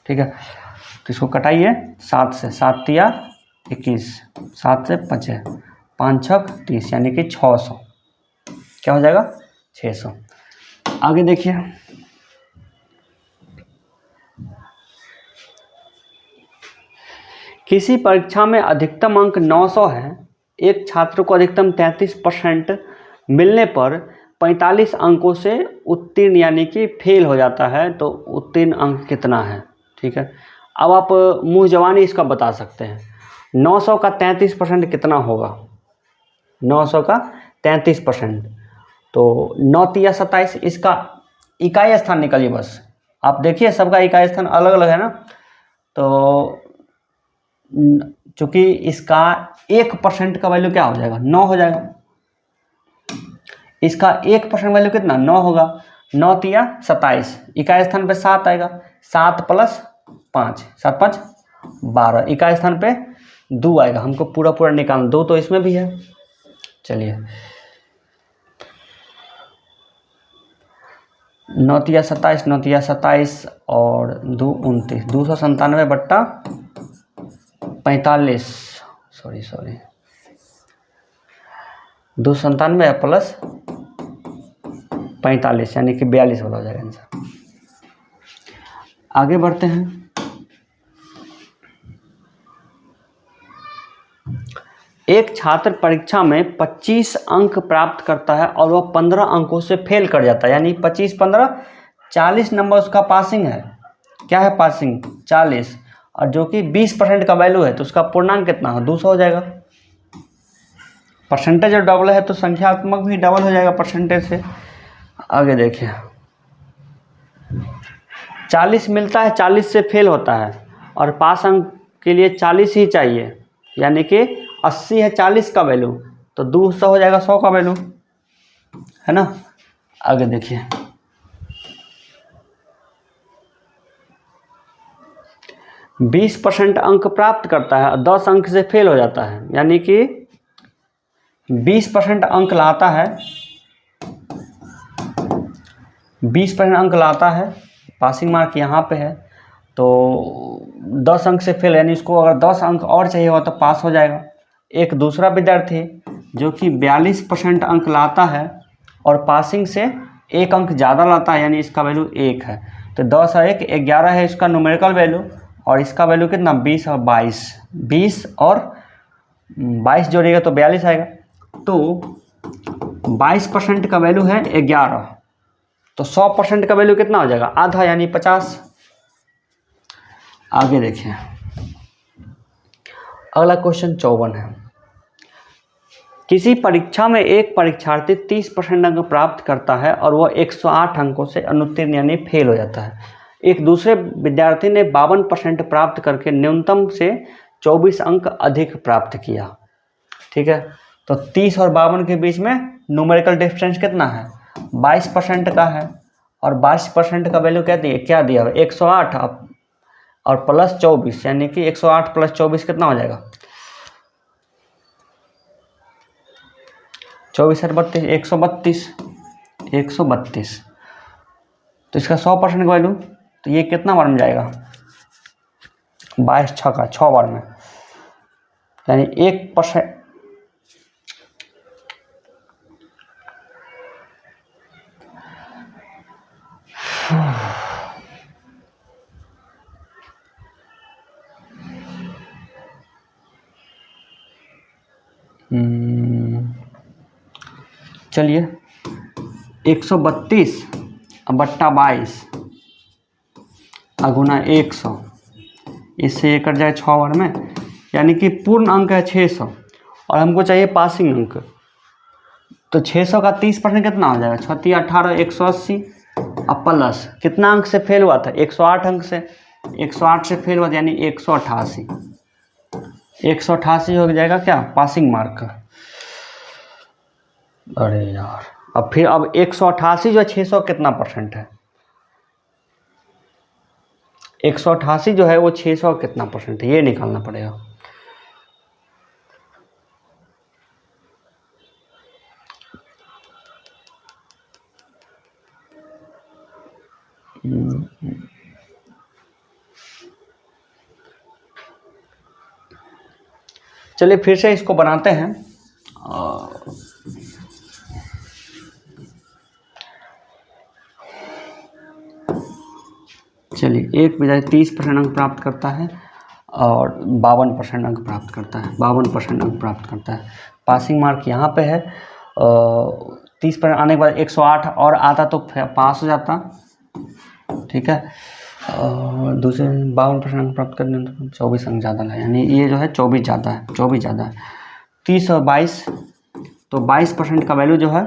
ठीक है। तो इसको कटाइए 7 से, 7 तिया 21, 7 से 5 5 6 30, यानी कि 600, क्या हो जाएगा 600। आगे देखिए, किसी परीक्षा में अधिकतम अंक 900 है। एक छात्र को अधिकतम 33% मिलने पर 45 अंकों से उत्तीर्ण यानी कि फेल हो जाता है, तो उत्तीर्ण अंक कितना है, ठीक है। अब आप मुँह जवानी इसका बता सकते हैं। 900 का 33% कितना होगा, 900 का 33%, तो 9 तिया 27, इसका इकाई स्थान निकालिए बस। आप देखिए सबका इकाई स्थान अलग अलग है ना, तो चूंकि इसका 1% का वैल्यू क्या हो जाएगा 9 हो जाएगा। इसका 1% वैल्यू कितना 9 होगा, 9 तिया 27, इकाई स्थान पे 7 आएगा, 7 प्लस 5, 7 5 12, इकाई स्थान पे 2 आएगा। हमको पूरा पूरा निकालना, 2 तो इसमें भी है। चलिए 9 27, 9 27 और 2 29, 297 बट्टा 45, सॉरी 297 प्लस 45 यानी कि 42 वाला हो जाएगा आंसर। आगे बढ़ते हैं। एक छात्र परीक्षा में 25 अंक प्राप्त करता है और वह 15 अंकों से फेल कर जाता है, यानी 25 15 40 नंबर उसका पासिंग है। क्या है पासिंग? 40, और जो कि 20% का वैल्यू है तो उसका पूर्णांक कितना हो? 200 हो जाएगा। परसेंटेज जब डबल है तो संख्यात्मक भी डबल हो जाएगा परसेंटेज से। आगे देखिए, 40 मिलता है, 40 से फेल होता है और पास अंक के लिए 40 ही चाहिए, यानी कि 80 है 40 का वैल्यू, तो 200 हो जाएगा 100 का वैल्यू, है ना। आगे देखिए, 20% अंक प्राप्त करता है और 10 अंक से फेल हो जाता है, यानी कि 20% अंक लाता है, 20% अंक लाता है, पासिंग मार्क यहाँ पे है, तो 10 अंक से फेल, यानी इसको अगर 10 अंक और चाहिए हो तो पास हो जाएगा। एक दूसरा विद्यार्थी जो कि 42% अंक लाता है और पासिंग से 1 अंक ज़्यादा लाता है, यानी इसका वैल्यू 1 है, तो 10 और 1 11 है इसका न्यूमेरिकल वैल्यू, और इसका वैल्यू कितना? 20 और 22, 20 और 22 जोड़िएगा तो 42 आएगा। तो 22% का वैल्यू है 11, तो 100% का वैल्यू कितना हो जाएगा? आधा, यानी 50। आगे देखिए, अगला क्वेश्चन 54 है। किसी परीक्षा में एक परीक्षार्थी 30% अंक प्राप्त करता है और वह 108 अंकों से अनुत्तीर्ण यानी फेल हो जाता है। एक दूसरे विद्यार्थी ने 52% प्राप्त करके न्यूनतम से 24 अंक अधिक प्राप्त किया। ठीक है, तो 30 और 52 के बीच में न्यूमेरिकल डिफरेंस कितना है? 22% का है, और 22% का वैल्यू क्या दिया हुआ? 108 और प्लस 24, यानी कि 108 प्लस 24 कितना हो जाएगा? 24 और 32, 132, 132। तो इसका 100% का वैल्यू, तो ये कितना बार में जाएगा? 22 6 6 बार में, यानी 1%। चलिए, 132 बट्टा 22 गुना 100, इससे ये कट जाए 6 बार में, यानी कि पूर्ण अंक है 600 और हमको चाहिए पासिंग अंक, तो 600 का 30% कितना हो जाएगा? 36 18 180, अब प्लस कितना अंक से फेल हुआ था? 108 अंक से, 108 से फेल हुआ था, यानी 188, 188 हो जाएगा क्या? Passing mark. अरे यार, अब फिर 188 जो है 600 कितना परसेंट है? 188 जो है वो 600 कितना परसेंट है, ये निकालना पड़ेगा। चलिए फिर से इसको बनाते हैं। चलिए, एक विद्यार्थी 30% अंक प्राप्त करता है और 52% अंक प्राप्त करता है, 52% अंक प्राप्त करता है। पासिंग मार्क यहाँ पे है, 30% आने के बाद 108 और आता तो पास हो जाता। ठीक है, दूसरे 52% अंक प्राप्त करने तो 24 अंक ज़्यादा है, यानी ये जो है 24 ज़्यादा है, 24 ज़्यादा है। 30 और 22, तो 22% का वैल्यू जो है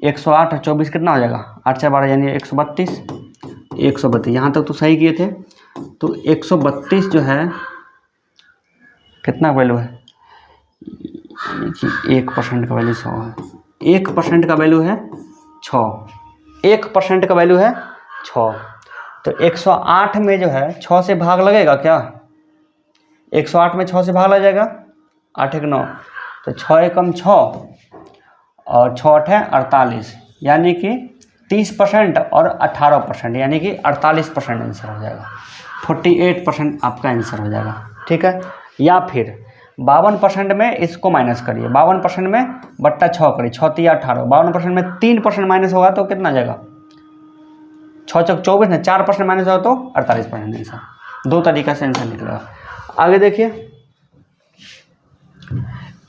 108 और 24 कितना हो जाएगा? 8 से 12 यानी 132, 132 यहाँ तक तो सही किए थे। तो 132 जो है कितना वैल्यू है? 1% का वैल्यू 100 है, 1% का वैल्यू है 6, 1% का वैल्यू है 6, तो 108 में जो है 6 से भाग लगेगा क्या? 108 में 6 से भाग लग जाएगा, 8 1 9, तो 6 एकम 6 और 6 8 48, यानी कि 30% और 18%, यानी कि 48% आंसर हो जाएगा। 48% आपका आंसर हो जाएगा, ठीक है। या फिर 52% में इसको माइनस करिए, 52% में बट्टा 6 करिए, 6 3 18, 52% में 3% माइनस होगा तो कितना आ जाएगा, 6 चौक 24 ना, 4% माइनस होगा तो 48% आंसर। दो तरीका से आंसर निकलेगा। आगे देखिए,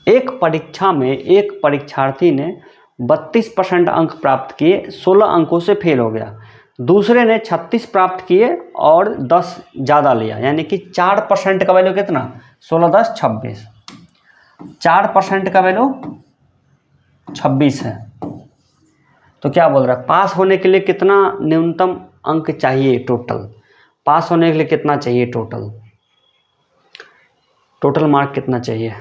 एक परीक्षा में एक परीक्षार्थी ने 32% अंक प्राप्त किए, 16 अंकों से फेल हो गया। दूसरे ने 36 प्राप्त किए और 10 ज़्यादा लिया, यानी कि 4% का वैल्यू कितना, 16 10 26, 4% का वैल्यू 26 है। तो क्या बोल रहा है, पास होने के लिए कितना न्यूनतम अंक चाहिए टोटल, पास होने के लिए कितना चाहिए टोटल मार्क कितना चाहिए।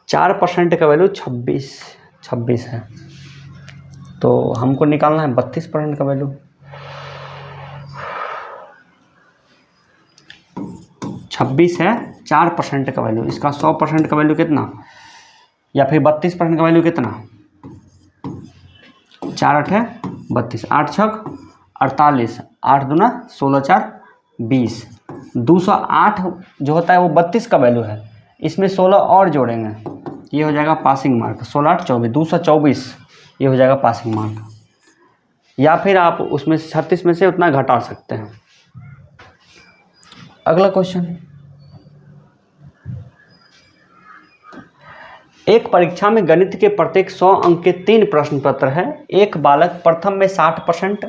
4% का वैल्यू 26 है, तो हमको निकालना है 32% का वैल्यू। 26 है 4% का वैल्यू, इसका 100% का वैल्यू कितना, या फिर 32% का वैल्यू कितना, 4 8 है 32, 8 छक 48, 8 दूना 16 4 20, 208 जो होता है वो 32 का वैल्यू है, इसमें 16 और जोड़ेंगे, ये हो जाएगा पासिंग मार्क। 16 8 24, 224, ये हो जाएगा पासिंग मार्क। या फिर आप उसमें 36 में से उतना घटा सकते हैं। अगला क्वेश्चन, एक परीक्षा में गणित के प्रत्येक 100 अंक के 3 प्रश्न पत्र है। एक बालक प्रथम में 60%,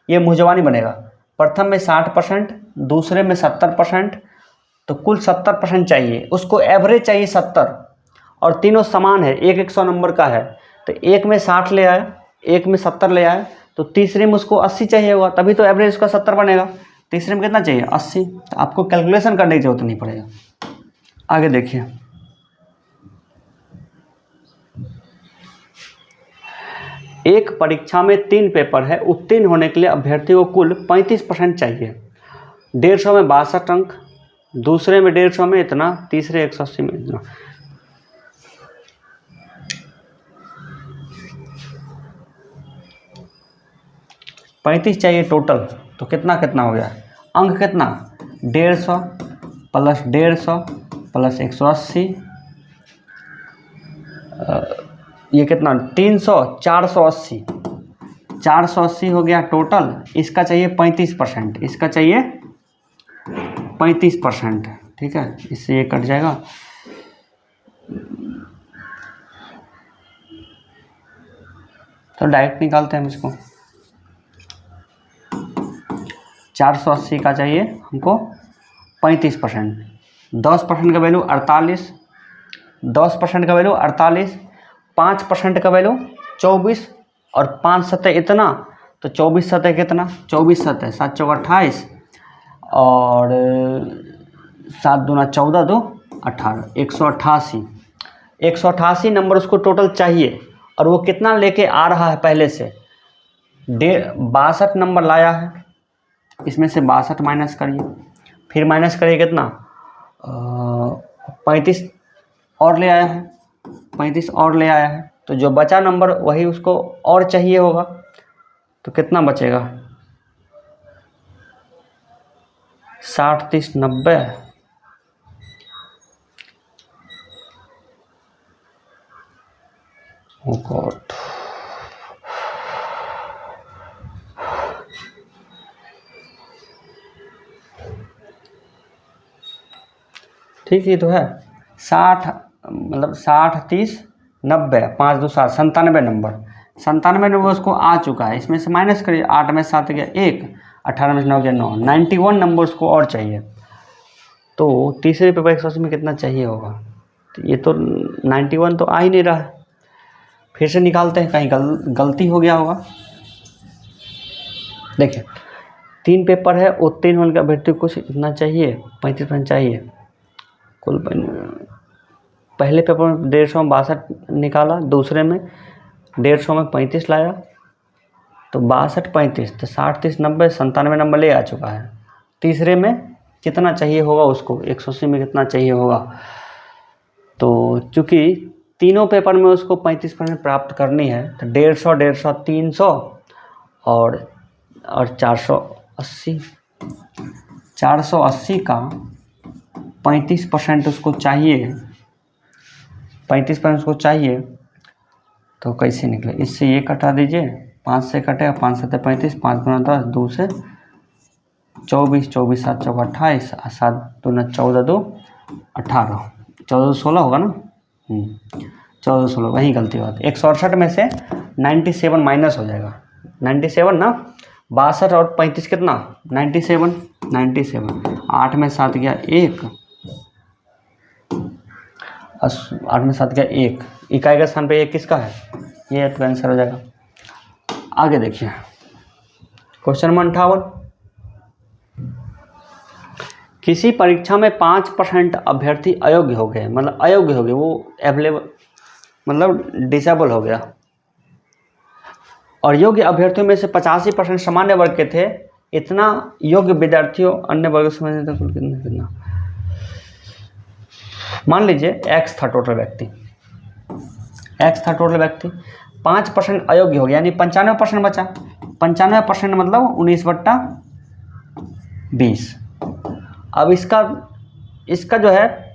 ये मुझवानी बनेगा, प्रथम में 60%, दूसरे में 70%, तो कुल 70% चाहिए उसको, एवरेज चाहिए 70, और तीनों समान है, एक 100 नंबर का है, तो एक में 60 ले आए, एक में 70 ले आए, तो तीसरे में उसको 80 चाहिए होगा, तभी तो एवरेज उसका 70 बनेगा। तीसरे में कितना चाहिए, 80, तो आपको कैलकुलेशन करने की जरूरत नहीं पड़ेगा। आगे देखिए, एक परीक्षा में 3 पेपर है, उत्तीर्ण होने के लिए अभ्यर्थी को कुल 35% चाहिए। 150 में 62 अंक, दूसरे में 150 में इतना, तीसरे 180 में इतना। पैंतीस चाहिए टोटल, तो कितना कितना हो गया, अंक कितना, 150 प्लस 150 प्लस 180, ये कितना 300, 480, 480 हो गया टोटल। इसका चाहिए 35%, इसका चाहिए 35%, ठीक है, इससे ये कट जाएगा। तो डायरेक्ट निकालते हैं हम इसको, 480 का चाहिए हमको 35%, 10% का वैल्यू 48, 10% का वैल्यू 48, 5% का वैल्यू 24, और 5 सतह इतना, तो 24 सतह कितना, 24 सतह 7 चौक 28, और 7 दूना 14 2 18, 188, 188 नंबर उसको टोटल चाहिए, और वो कितना लेके आ रहा है पहले से, 62 नंबर लाया है, इसमें से 62 माइनस करिए, फिर माइनस करिए कितना, 35 और ले आया है, 35 और ले आया है, तो जो बचा नंबर वही उसको और चाहिए होगा, तो कितना बचेगा, 60 30 90, ओ गॉड, ठीक है, तो है 60, मतलब 60 30 90, 5 2 7, 97 नंबर, 97 नंबर उसको आ चुका है, इसमें से माइनस करिए, 8 में 7 गया 1, 18 में 9 गया 9, 91 नंबर उसको और चाहिए। तो तीसरे पेपर 180 में कितना चाहिए होगा, तो ये तो 91 तो आ ही नहीं रहा है, फिर से निकालते हैं, कहीं गलती हो गया होगा। देखिए 3 पेपर है, उत्तीर्ण होने का अभ्यर्थी को इतना चाहिए, 35% चाहिए कुल। पहले पेपर में 150 में 62 निकाला, दूसरे में 150 में 35 लाया, तो 62 35, तो 60 30 90, 97 नंबर ले आ चुका है। तीसरे में कितना चाहिए होगा उसको, 180 में कितना चाहिए होगा, तो चूँकि तीनों पेपर में उसको 35% प्राप्त करनी है तो 150, 300 और 480, 480 का 35% उसको चाहिए, 35% उसको चाहिए। तो कैसे निकले, इससे ये कटा दीजिए, 5 से कटेगा, 5 7 35, 5 गुना 10, 2 से 24, 24 7 चौका 28, 7 दूना 14, 2 18, 14 16 होगा ना। 14 16, वही गलती बात। 168 में से 97 माइनस हो जाएगा, 97 ना, 62 और 35 कितना, 97, 8 में 7 गया 1, 8 में 7 गया 1, इकाई के स्थान पे 1 किसका है, ये तो आंसर हो जाएगा। आगे देखिए क्वेश्चन नंबर 58, किसी परीक्षा में 5% अभ्यर्थी अयोग्य हो गए, मतलब अयोग्य हो गए, वो अवेलेबल मतलब डिसेबल हो गया, और योग्य अभ्यर्थियों में से 85% सामान्य वर्ग के थे। इतना योग्य विद्यार्थियों अन्य वर्ग समझने कुल कितना, मान लीजिए x था टोटल व्यक्ति, x था टोटल व्यक्ति, 5% अयोग्य हो गया, यानी 95% बचा। 95% मतलब 19/20। अब इसका जो है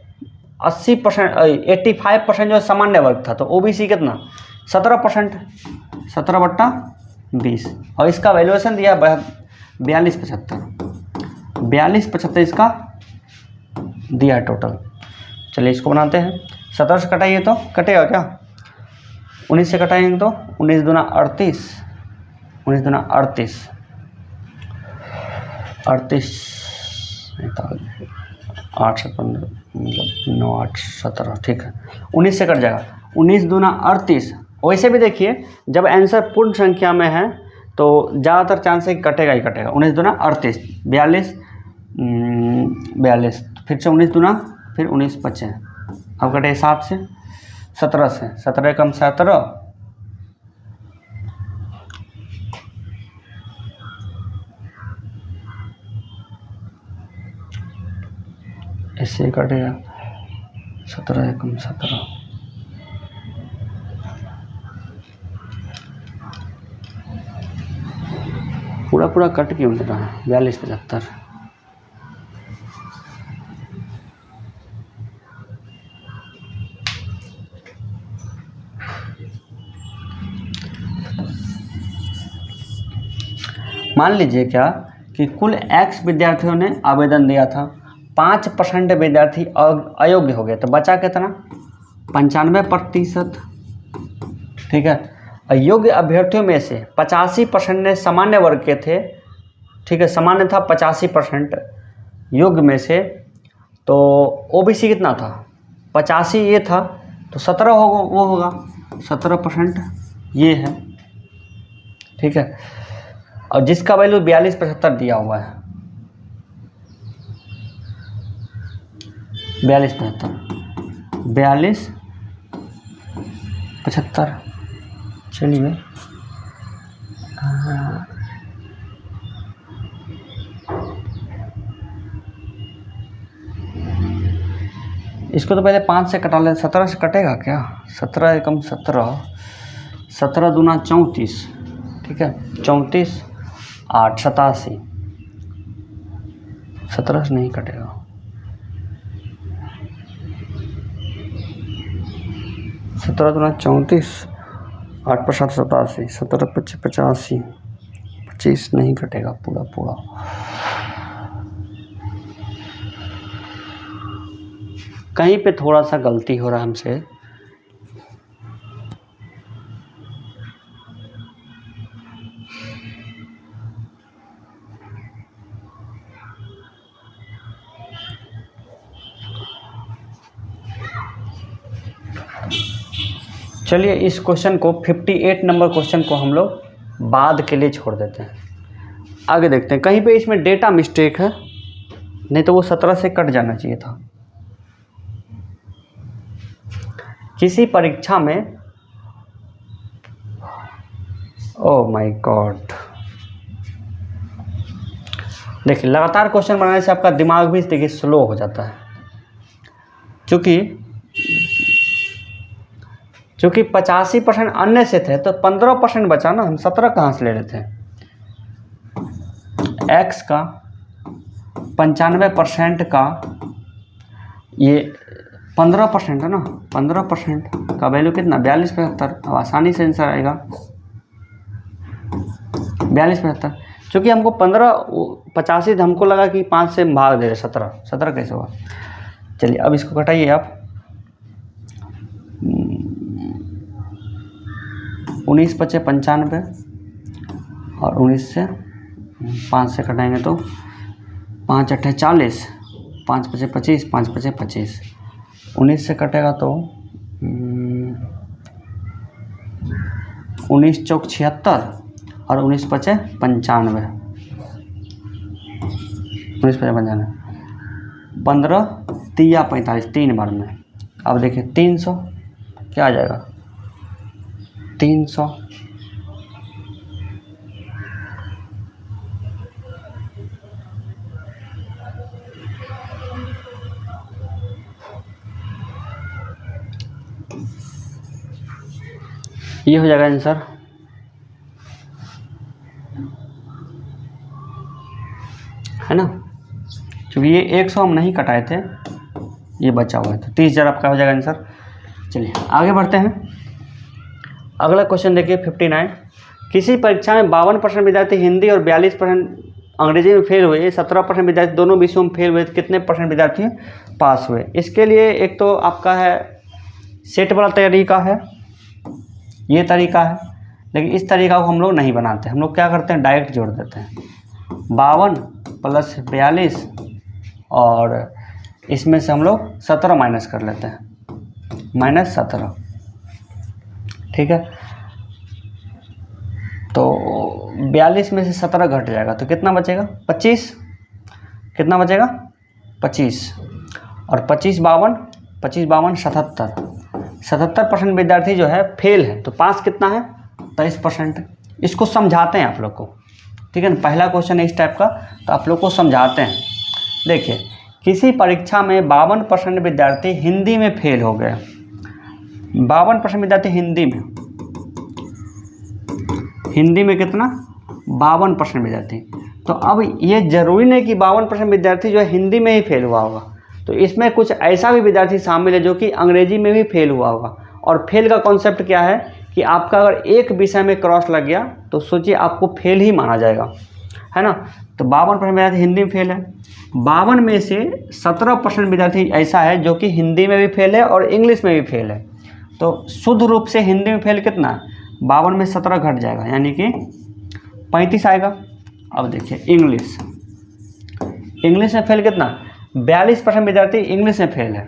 80%, 85% जो है सामान्य वर्ग था, तो ओबीसी कितना 17%, 17/20, और इसका वैल्यूएशन दिया 4275 इसका दिया है टोटल। चलिए इसको बनाते हैं, 17 से कटाइए तो कटेगा क्या, 19 से कटाएंगे तो 19 दूना 38, 19 दूना 38, 8 से 15 मतलब 9 8 17, ठीक है, 19 से कट जाएगा, 19 दूना 38। वैसे भी देखिए जब आंसर पूर्ण संख्या में है तो ज़्यादातर चांस है कि कटेगा ही कटेगा। 19 दूना 38, 42, 42, फिर से 19 दूना, फिर 19 बचे, अब कटे 7 से, 17 से, 17 कम 17, इससे कटेगा 17 कम 17, पूरा कट क्यों नहीं रहा, 42 75। मान लीजिए क्या कि कुल x विद्यार्थियों ने आवेदन दिया था, 5% विद्यार्थी अयोग्य हो गए, तो बचा कितना 95%, ठीक है। अयोग्य अभ्यर्थियों में से 85% ने सामान्य वर्ग के थे, ठीक है, सामान्य था 85% योग्य में से, तो ओबीसी कितना था 85 ये था, तो 17 होगा, वो होगा 17% ये है, ठीक है। और जिसका वैल्यू 4275 दिया हुआ है, 4275, चलिए इसको तो पहले 5 से कटा ले, 17 से कटेगा क्या, 17 कम 17, 17 दूना 34, ठीक है, 34 8 87, 17 से नहीं कटेगा, 17 दूना 34, 8 पर 7 87, 17 25 85, 25 नहीं कटेगा पूरा। कहीं पे थोड़ा सा गलती हो रहा है हमसे, चलिए इस क्वेश्चन को 58 नंबर क्वेश्चन को हम लोग बाद के लिए छोड़ देते हैं, आगे देखते हैं। कहीं पे इसमें डेटा मिस्टेक है, नहीं तो वो 17 से कट जाना चाहिए था। किसी परीक्षा में, ओह माय गॉड, देखिए लगातार क्वेश्चन बनाने से आपका दिमाग भी देखिए स्लो हो जाता है, क्योंकि चूँकि 85% अन्य से थे तो 15% बचा ना, हम 17 कहाँ से ले रहे थे। x का 95% का ये 15% है ना, 15% का वैल्यू कितना 4275। अब आसानी से आंसर आएगा 4275। चूँकि हमको 85 हमको लगा कि 5 से भाग दे रहे 17 कैसे हुआ। चलिए अब इसको घटाइए आप, 19 पचे 95 और 19 से 5 से कटाएंगे तो 5 अट्ठे 40, 5 पचे 25, 5 पचे 25, 19 से कटेगा तो 19 चौक 76 और 19 पचे 95, 19 पचे 95, 15 तिया 45, 3 बार में। अब देखिए 300 क्या आ जाएगा, 300 ये हो जाएगा आंसर। है ना, क्योंकि ये 100 हम नहीं कटाए थे, ये बचा हुआ है, तो 30,000 आपका हो जाएगा आंसर। चलिए आगे बढ़ते हैं। अगला क्वेश्चन देखिए 59। किसी परीक्षा में 52% विद्यार्थी हिंदी और 42% अंग्रेजी में फेल हुए, 17% विद्यार्थी दोनों विषयों में फेल हुए, तो कितने % विद्यार्थी पास हुए। इसके लिए एक तो आपका है सेट वाला तरीका है, ये तरीका है, लेकिन इस तरीका को हम लोग नहीं बनाते। हम लोग क्या करते हैं, डायरेक्ट जोड़ देते हैं 52 + 42 और इसमें से हम लोग 17 माइनस कर लेते हैं, -17। ठीक है, तो 42 में से 17 घट जाएगा तो कितना बचेगा 25, कितना बचेगा 25, और 25 52 77% विद्यार्थी जो है फेल है, तो पास कितना है 23%। इसको समझाते हैं आप लोग को, ठीक है ना, पहला क्वेश्चन है इस टाइप का, तो आप लोग को समझाते हैं। देखिए किसी परीक्षा में 52% विद्यार्थी हिंदी में फेल हो गए, 52% विद्यार्थी हिंदी में कितना 52% विद्यार्थी। तो अब ये जरूरी नहीं कि 52% विद्यार्थी जो है हिंदी में ही फेल हुआ होगा, तो इसमें कुछ ऐसा भी विद्यार्थी शामिल है जो कि अंग्रेजी में भी फेल हुआ होगा। और फेल का कॉन्सेप्ट क्या है कि आपका अगर एक विषय में क्रॉस लग गया तो सोचिए आपको फेल ही माना जाएगा, है ना। तो 52% विद्यार्थी हिंदी में फेल है, 52 में से 17% विद्यार्थी ऐसा है जो कि हिंदी में भी फेल है और इंग्लिश में भी फेल है। तो शुद्ध रूप से हिंदी में फेल कितना है, 52 में 17 घट जाएगा, यानी कि 35 आएगा। अब देखिए इंग्लिश में फेल कितना, 42% विद्यार्थी इंग्लिश में फेल है,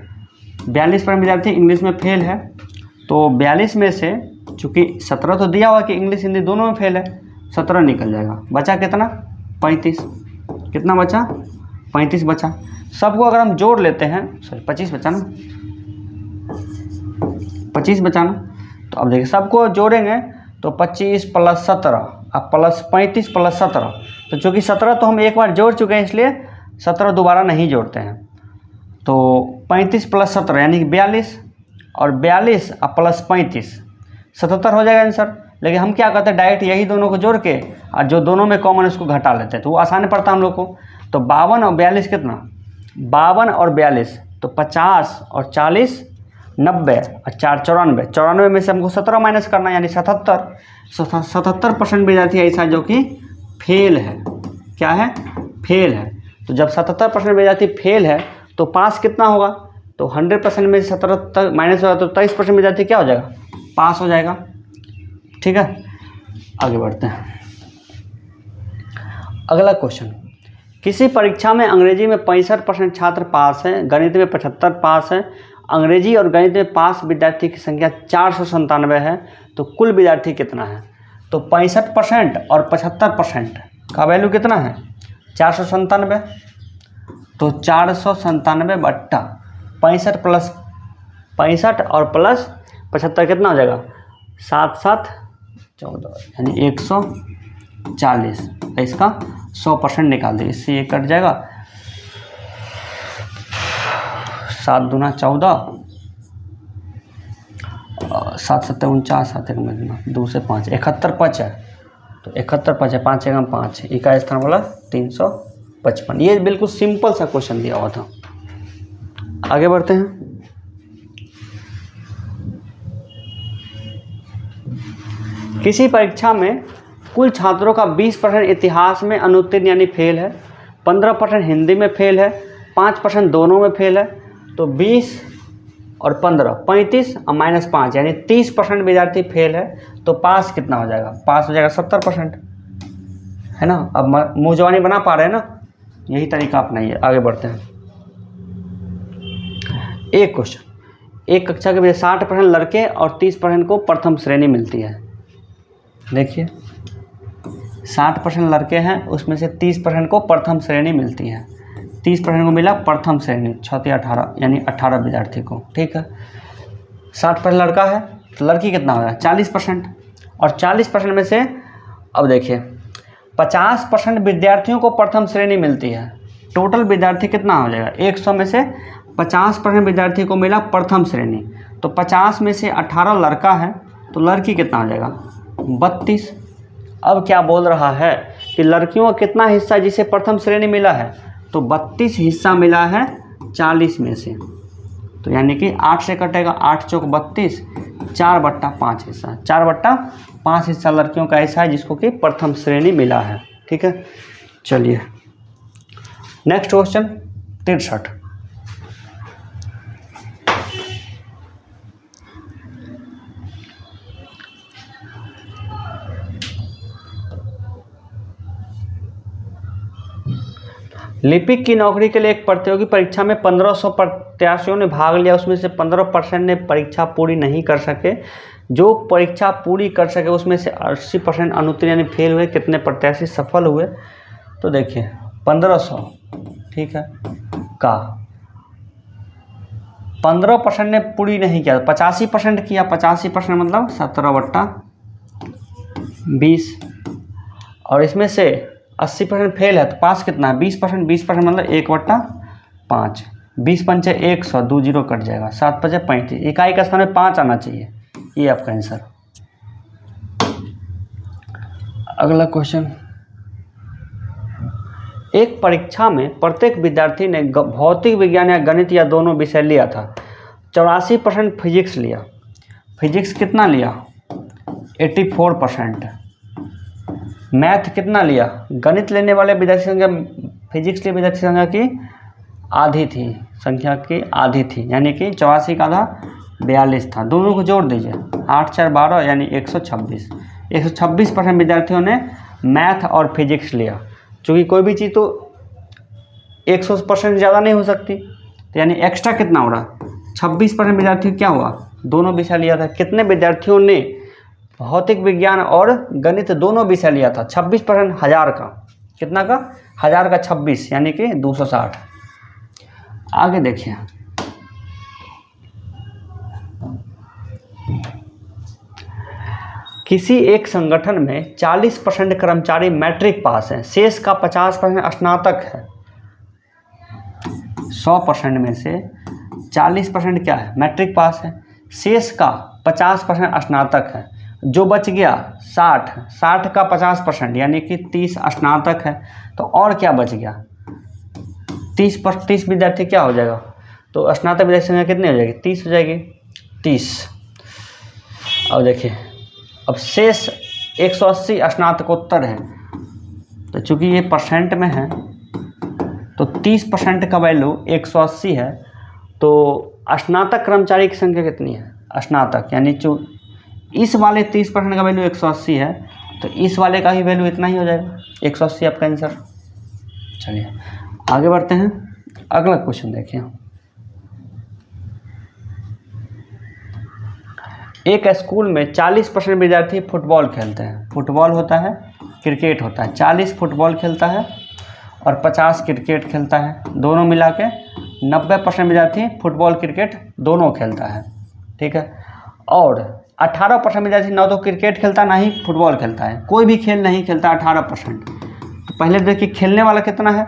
42% विद्यार्थी इंग्लिश में फेल है। तो 42 में से चूँकि 17 तो दिया हुआ कि इंग्लिश हिंदी दोनों में फेल है, 17 निकल जाएगा, बचा कितना 35, कितना बचा 35 बचा। सबको अगर हम जोड़ लेते हैं, सॉरी 25 बचा ना, 25 बचा ना, तो अब देखिए सबको जोड़ेंगे तो 25 + 17 अब +35 + 17, तो चूँकि 17 तो हम एक बार जोड़ चुके हैं इसलिए 17 दोबारा नहीं जोड़ते हैं। तो 35 + 17 यानी कि 42, और 42 अब +35 77 हो जाएगा आंसर। लेकिन हम क्या करते हैं, डायरेक्ट यही दोनों को जोड़ के और जो दोनों में कॉमन उसको घटा लेते हैं, तो वो आसान पड़ता है हम लोग को। तो 52 और 42 कितना, 52 और 42 तो 50 और 40 90 और 4 94, 94 में से हमको 17 माइनस करना यानी 77। 77% विद्यार्थी ऐसा जो कि फेल है, क्या है फेल है। तो जब 77% विद्यार्थी फेल है तो पास कितना होगा, तो 100% में 17 माइनस होगा तो 23% विद्यार्थी क्या हो जाएगा, पास हो जाएगा। ठीक है, आगे बढ़ते हैं। अगला क्वेश्चन, किसी परीक्षा में अंग्रेजी में 65% छात्र पास हैं, गणित में 75 पास हैं, अंग्रेजी और गणित में पास विद्यार्थी की संख्या 497 है, तो कुल विद्यार्थी कितना है। तो 65% और 75% का वैल्यू कितना है 497, तो 497 बट्टा 65 + 65 और प्लस 75 कितना हो जाएगा 7 7 14 यानी 140। इसका 100% निकाल दें, इससे ये कट जाएगा, 7 दूना 14 7 7 49, 7 1 में 2 से 5, 71 5 है, तो 71 5 है, 5 1 5, इकाई स्थान वाला 355। ये बिल्कुल सिंपल सा क्वेश्चन दिया हुआ था। आगे बढ़ते हैं। किसी परीक्षा में कुल छात्रों का 20% इतिहास में अनुत्तीर्ण यानी फेल है, 15% हिंदी में फेल है, 5% दोनों में फेल है, तो 20 और 15 35 और -5 यानी 30% विद्यार्थी फेल है, तो पास कितना हो जाएगा? पास हो जाएगा 70%, है ना। अब मुँह जवानी बना पा रहे हैं ना, यही तरीका अपनाइए। आगे बढ़ते हैं। एक क्वेश्चन, एक कक्षा के लिए 60% लड़के और 30% को प्रथम श्रेणी मिलती है। देखिए 60% लड़के हैं, उसमें से 30% को प्रथम श्रेणी मिलती है, 30% को मिला प्रथम श्रेणी, 6 18 यानी 18 विद्यार्थी को, ठीक है। 60% लड़का है तो लड़की कितना हो जाएगा? 40%, और 40% में से अब देखिए 50% विद्यार्थियों को प्रथम श्रेणी मिलती है। टोटल विद्यार्थी कितना हो जाएगा? 100 में से 50% विद्यार्थी को मिला प्रथम श्रेणी, तो 50 में से 18 लड़का है, तो लड़की कितना हो जाएगा? 32। अब क्या बोल रहा है कि लड़कियों का कितना हिस्सा जिसे प्रथम श्रेणी मिला है? तो 32 हिस्सा मिला है 40 में से, तो यानी कि 8 से कटेगा, 8 चौक 32, 4/5 हिस्सा, 4/5 हिस्सा लड़कियों का ऐसा है जिसको कि प्रथम श्रेणी मिला है, ठीक है। चलिए नेक्स्ट क्वेश्चन 63। लिपिक की नौकरी के लिए एक प्रतियोगी परीक्षा में 1500 प्रत्याशियों ने भाग लिया, उसमें से 15% ने परीक्षा पूरी नहीं कर सके। जो परीक्षा पूरी कर सके उसमें से 80% अनुत्तीर्ण यानी फेल हुए। कितने प्रत्याशी सफल हुए? तो देखिए 1500, ठीक है, का 15% ने पूरी नहीं किया, 85% किया, 85% मतलब 17/20, और इसमें से 80% फेल है, तो पास कितना है? 20%, 20% मतलब 1/5, 20 पंचे 100, 2 0 कट जाएगा, 7 5 35, इकाई का स्थान में 5 आना चाहिए, ये आपका आंसर। अगला क्वेश्चन, एक परीक्षा में प्रत्येक विद्यार्थी ने भौतिक विज्ञान या गणित या दोनों विषय लिया था। 84% फिजिक्स लिया। फिजिक्स कितना लिया? 84%। मैथ कितना लिया? गणित लेने वाले विद्यार्थी संख्या फिजिक्स लिए विद्यार्थी संख्या की आधी थी, संख्या की आधी थी, यानी कि 84 का आधा 42 था। दोनों को जोड़ दीजिए, 8 4 12 यानी 126। 126% विद्यार्थियों ने मैथ और फिजिक्स लिया। चूँकि कोई भी चीज़ तो 100% ज़्यादा नहीं हो सकती, तो यानी एक्स्ट्रा कितना हो रहा? 26% विद्यार्थी क्या हुआ? दोनों विषय लिया था। कितने विद्यार्थियों ने भौतिक विज्ञान और गणित दोनों विषय लिया था? 26%, 1000 का, कितना का? 1000 का 26 यानी कि 260। आगे देखिए, किसी एक संगठन में 40% कर्मचारी मैट्रिक पास हैं, शेष का 50% स्नातक है। 100% में से 40% क्या है? मैट्रिक पास है, शेष का 50% स्नातक है। जो बच गया 60 का 50% यानी कि 30 स्नातक है, तो और क्या बच गया? 30 विद्यार्थी क्या हो जाएगा? तो स्नातक विद्यार्थी संख्या कितनी हो जाएगी? 30 हो जाएगी, 30। अब देखिए, अब शेष 180 स्नातकोत्तर है, तो चूंकि ये परसेंट में है तो 30% का वैल्यू 180 है, तो स्नातक कर्मचारी की संख्या कितनी है? स्नातक यानी जो इस वाले 30% का वैल्यू 180 है, तो इस वाले का ही वैल्यू इतना ही हो जाएगा, 180 आपका आंसर। चलिए आगे बढ़ते हैं। अगला क्वेश्चन देखिए, एक स्कूल में 40% विद्यार्थी फुटबॉल खेलते हैं। फुटबॉल होता है, क्रिकेट होता है। 40 फुटबॉल खेलता है और 50 क्रिकेट खेलता है, दोनों मिला के 90% विद्यार्थी फुटबॉल क्रिकेट दोनों खेलता है, ठीक है। और 18% विद्यार्थी ना तो क्रिकेट खेलता ना ही फुटबॉल खेलता है, कोई भी खेल नहीं खेलता 18%। तो पहले देखिए खेलने वाला कितना है,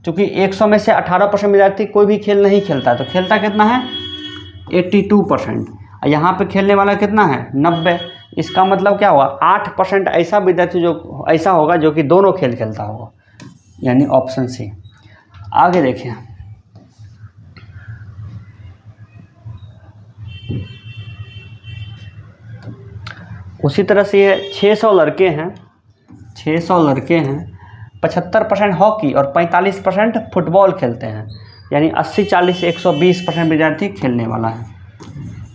क्योंकि 100 में से 18% विद्यार्थी कोई भी खेल नहीं खेलता है, तो खेलता कितना है? 82%। यहाँ पे खेलने वाला कितना है 90। इसका मतलब क्या हुआ 8% ऐसा विद्यार्थी जो ऐसा होगा जो कि दोनों खेल खेलता होगा, यानी ऑप्शन सी। आगे देखिए, उसी तरह से ये 600 लड़के हैं, 600 लड़के हैं, 75% हॉकी और 45% फुटबॉल खेलते हैं, यानी 80-40 120% विद्यार्थी खेलने वाला है,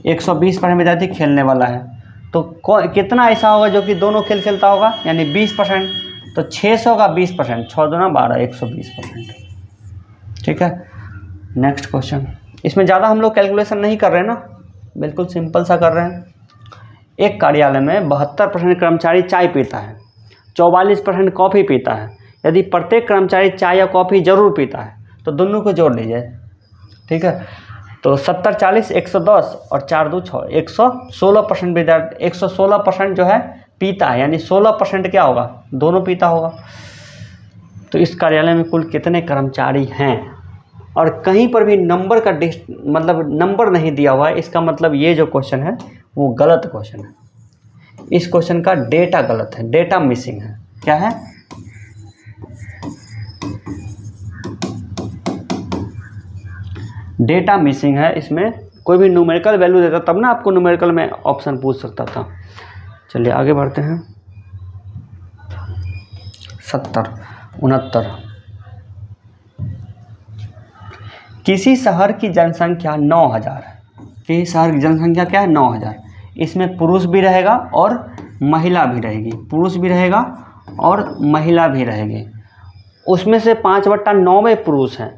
120% विद्यार्थी खेलने वाला है। तो कितना ऐसा होगा जो कि दोनों खेल खेलता होगा, यानी 20%। तो 600 का 20%, 6 दूना 12, 120%। ठीक है, नेक्स्ट क्वेश्चन। इसमें ज़्यादा हम लोग कैलकुलेशन नहीं कर रहे हैं ना, बिल्कुल सिंपल सा कर रहे हैं। एक कार्यालय में 72% कर्मचारी चाय पीता है, 44% कॉफ़ी पीता है। यदि प्रत्येक कर्मचारी चाय या कॉफ़ी ज़रूर पीता है तो दोनों को जोड़ लीजिए। ठीक है, तो 70-40 110 और 4 2 6, 116% विद्यार्थी, 116% जो है पीता है, यानी 16% क्या होगा, दोनों पीता होगा। तो इस कार्यालय में कुल कितने कर्मचारी हैं, और कहीं पर भी नंबर का मतलब नंबर नहीं दिया हुआ है, इसका मतलब ये जो क्वेश्चन है वो गलत क्वेश्चन है। इस क्वेश्चन का डेटा गलत है, डेटा मिसिंग है। क्या है, डेटा मिसिंग है। इसमें कोई भी न्यूमेरिकल वैल्यू देता तब ना आपको न्यूमेरिकल में ऑप्शन पूछ सकता था। चलिए आगे बढ़ते हैं। 70, 69। किसी शहर की जनसंख्या 9000 है। किसी शहर की जनसंख्या क्या है, 9000। इसमें पुरुष भी रहेगा और महिला भी रहेगी, पुरुष भी रहेगा और महिला भी रहेगी। उसमें से 5/9 में पुरुष हैं,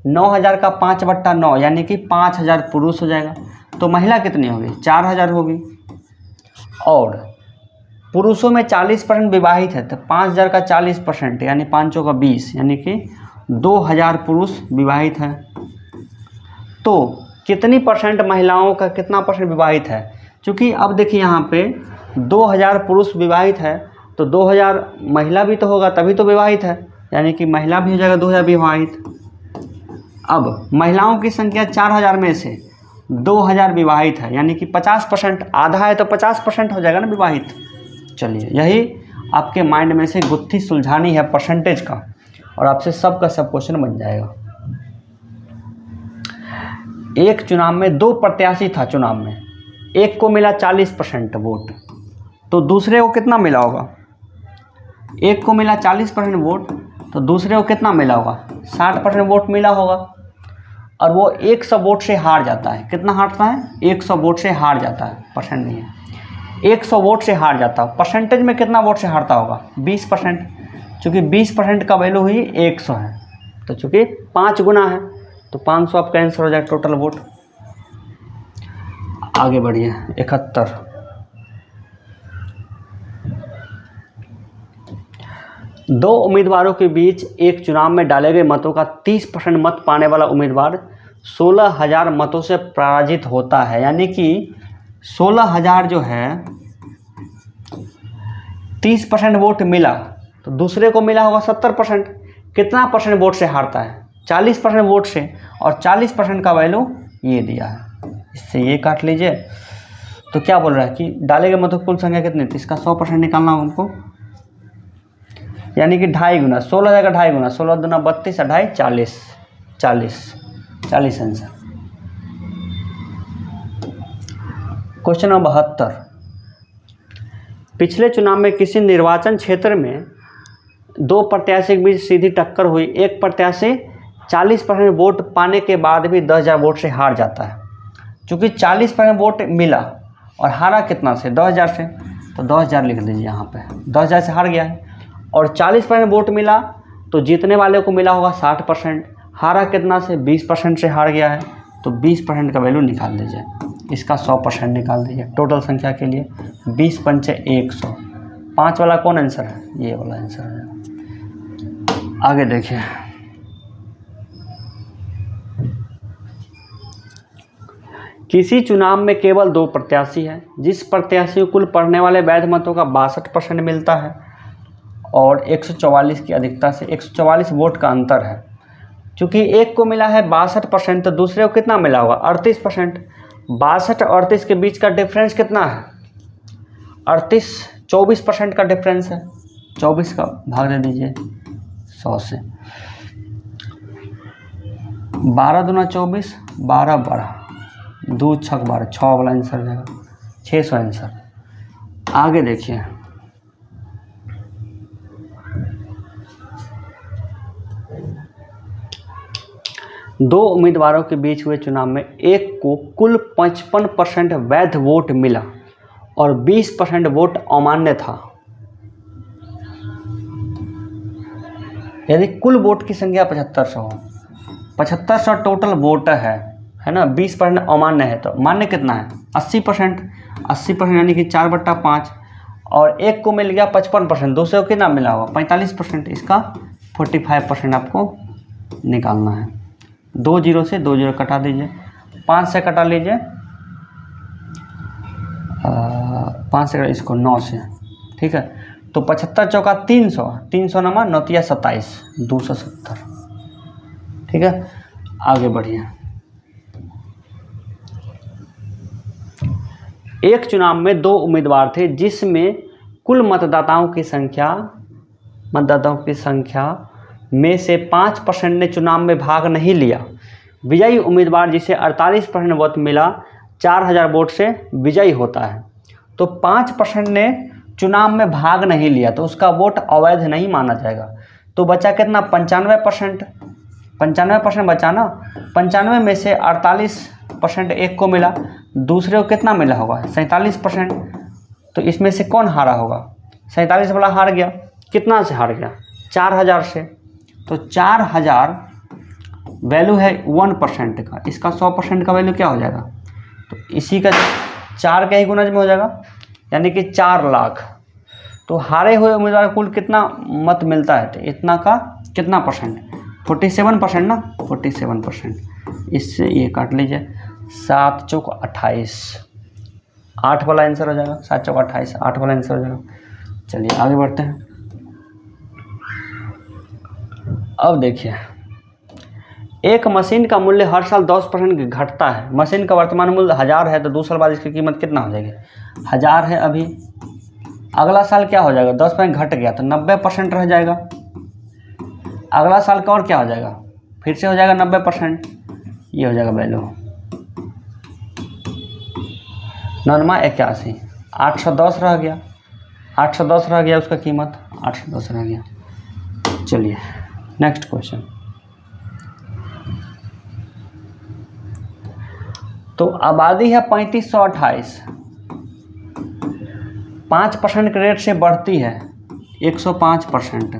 9000 का 5/9 यानी कि 5000 पुरुष हो जाएगा। तो महिला कितनी होगी, 4000 होगी। और पुरुषों में 40% विवाहित है, तो 5000 का 40% यानी 5 का 20, यानी कि 2000 पुरुष विवाहित है। तो कितनी परसेंट महिलाओं का कितना परसेंट विवाहित है, क्योंकि अब देखिए यहाँ पे 2000 पुरुष विवाहित है तो 2000 महिला भी तो होगा, तभी तो विवाहित है, यानी कि महिला भी हो जाएगा 2000 विवाहित। अब महिलाओं की संख्या 4000 में से 2000 विवाहित है, यानी कि 50%, आधा है तो 50% हो जाएगा ना विवाहित। चलिए, यही आपके माइंड में से गुत्थी सुलझानी है परसेंटेज का, और आपसे सब का सब क्वेश्चन बन जाएगा। एक चुनाव में 2 प्रत्याशी था, चुनाव में एक को मिला 40% वोट, तो दूसरे को कितना मिला होगा, एक को मिला 40% वोट तो दूसरे को कितना मिला होगा, 60% वोट मिला होगा। और वो 100 वोट से हार जाता है। कितना हारता है, 100 वोट से हार जाता है, परसेंट नहीं है, 100 वोट से हार जाता है। परसेंटेज में कितना वोट से हारता होगा, 20%, चूँकि 20% का वैल्यू ही 100 है, तो चूँकि 5 गुना है तो 500 आपका आंसर हो जाएगा टोटल वोट। आगे बढ़िए, 71। दो उम्मीदवारों के बीच एक चुनाव में डाले गए मतों का 30% मत पाने वाला उम्मीदवार 16000 मतों से पराजित होता है, यानी कि 16000 जो है 30% वोट मिला तो दूसरे को मिला होगा 70%। कितना परसेंट वोट से हारता है, 40% वोट से, और 40% का वैल्यू ये दिया है, इससे ये काट लीजिए। तो क्या बोल रहा है कि डाले गए मतों की कुल संख्या कितनी थी, इसका 100% निकालना होगा हमको, यानी कि 2.5 गुना, 16000 का 2.5 गुना, 16 दूना 32, 2.5 40 आंसर। Question number 72। पिछले चुनाव में किसी निर्वाचन क्षेत्र में 2 प्रत्याशी के बीच सीधी टक्कर हुई। एक प्रत्याशी 40% वोट पाने के बाद भी 10000 वोट से हार जाता है। चूँकि 40% वोट मिला और हारा कितना से, 10000 से, तो 10000 लिख दीजिए यहाँ पे, 10000 से हार गया है। और 40% वोट मिला तो जीतने वाले को मिला होगा 60%, हारा कितना से, 20% से हार गया है, तो 20% का वैल्यू निकाल दीजिए, इसका 100% निकाल दीजिए टोटल संख्या के लिए। 20 पंचे 100, 5 वाला कौन आंसर है, ये वाला आंसर है। आगे देखिए, किसी चुनाव में केवल 2 प्रत्याशी हैं, जिस प्रत्याशी को कुल पड़ने वाले वैध मतों का 62% मिलता है और 144 की अधिकता से 144 वोट का अंतर है। चूँकि एक को मिला है 62% तो दूसरे को कितना मिला होगा, 38%। 62 और 38 के बीच का डिफरेंस कितना है? 38 24% का डिफरेंस है। 24 का भाग दे दीजिए 100 से। 12 दूना 24, 12 12 2 छक 12, 6 वाला आंसर हो जाएगा, 600 आंसर। आगे देखिए, दो उम्मीदवारों के बीच हुए चुनाव में एक को कुल 55% वैध वोट मिला और 20% वोट अमान्य था। यदि कुल वोट की संख्या 7500 हो, 7500 टोटल वोट है ना, 20% अमान्य है, तो मान्य कितना है? 80%। 80% यानी कि 4/5, और एक को मिल गया 55%, दूसरे को कितना मिला होगा? 45%। इसका 45% आपको निकालना है। 2 0 से 2 0 कटा दीजिए, 5 से कटा लीजिए, 5 से इसको 9 से, ठीक है। तो 75 चौका 300, 300 नमा 9 तिया 27, 270, ठीक है। आगे बढ़िए, एक चुनाव में 2 उम्मीदवार थे जिसमें कुल मतदाताओं की संख्या में से 5% ने चुनाव में भाग नहीं लिया। विजयी उम्मीदवार जिसे 48% वोट मिला 4000 वोट से विजयी होता है। तो 5% ने चुनाव में भाग नहीं लिया तो उसका वोट अवैध नहीं माना जाएगा। तो बचा कितना? 95%। 95% बचा ना। 95 में से 48% एक को मिला, दूसरे को कितना मिला होगा? 47%। तो इसमें से कौन हारा होगा? 47 वाला हार गया। कितना से हार गया? 4000 से। तो 4000 वैल्यू है 1% का, इसका 100% का वैल्यू क्या हो जाएगा? तो इसी का 4 के ही गुणज में हो जाएगा, यानी कि 4 लाख। तो हारे हुए उम्मीदवार कुल कितना मत मिलता है? तो इतना का कितना परसेंट? 47% ना, 47%। इससे ये काट लीजिए, 7 चौक 28, 8 वाला आंसर हो जाएगा। 7 चौक 28, 8 वाला आंसर हो जाएगा। चलिए आगे बढ़ते हैं। अब देखिए, एक मशीन का मूल्य हर साल 10% घटता है। मशीन का वर्तमान मूल्य 1000 है, तो 2 साल बाद इसकी कीमत कितना हो जाएगी? 1000 है अभी, अगला साल क्या हो जाएगा? 10% घट गया तो 90% रह जाएगा। अगला साल का और क्या हो जाएगा? फिर से हो जाएगा 90%। ये हो जाएगा वैल्यू 981, 810 रह गया। 810 रह गया, उसका कीमत 810 रह गया। चलिए नेक्स्ट क्वेश्चन। तो आबादी है 3528, 5% के रेट से बढ़ती है 105%।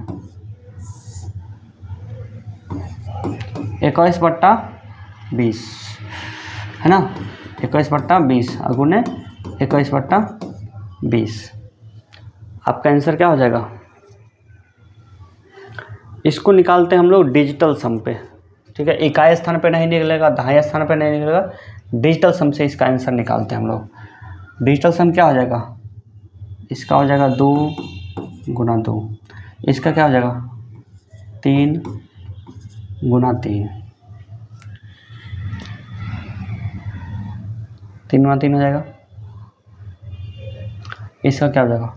21/20 है ना, 21/20 अगुने 21/20। आपका आंसर क्या हो जाएगा? इसको निकालते हैं हम लोग डिजिटल सम पे, ठीक है। इकाई स्थान पे नहीं निकलेगा, दहाई स्थान पे नहीं निकलेगा, डिजिटल सम से इसका आंसर निकालते हैं हम लोग। डिजिटल सम क्या हो जाएगा? इसका हो जाएगा 2 गुना 2, इसका क्या हो जाएगा? 3 गुना 3, 3 गुना 3 हो जाएगा। इसका क्या हो जाएगा?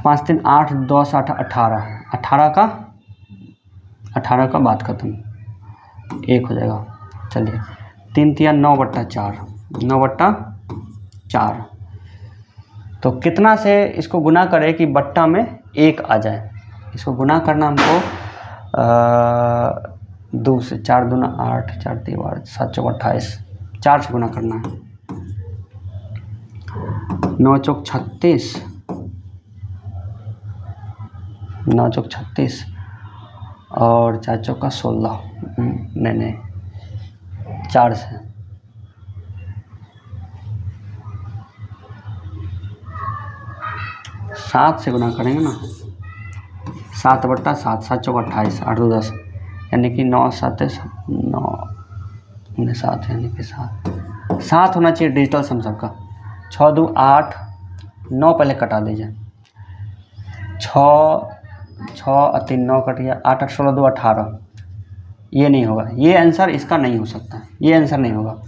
5 3 8 10 8 18, 18 का बात खत्म, 1 हो जाएगा। चलिए 3 3 9/4, 9/4। तो कितना से इसको गुना करें कि बट्टा में 1 आ जाए? इसको गुना करना हमको 2 से, 4 दूना 8, 4 3 12, 7 चौक 28, 4 से गुना करना है। 9 चौक 36, 9 चौक 36 और 4 चौका 16, नहीं 4 से। 7 से गुना करेंगे ना, 7/7, 7 चौक 28, 8 2 10, यानी कि 9 7 9 7, यानी कि 7 होना चाहिए डिजिटल सम सबका। 6 2 8, 9 पहले कटा दीजिए, 6 और 3 9 कट गया, 8 8 16 2 18। ये नहीं होगा, ये आंसर इसका नहीं हो सकता, ये आंसर नहीं होगा।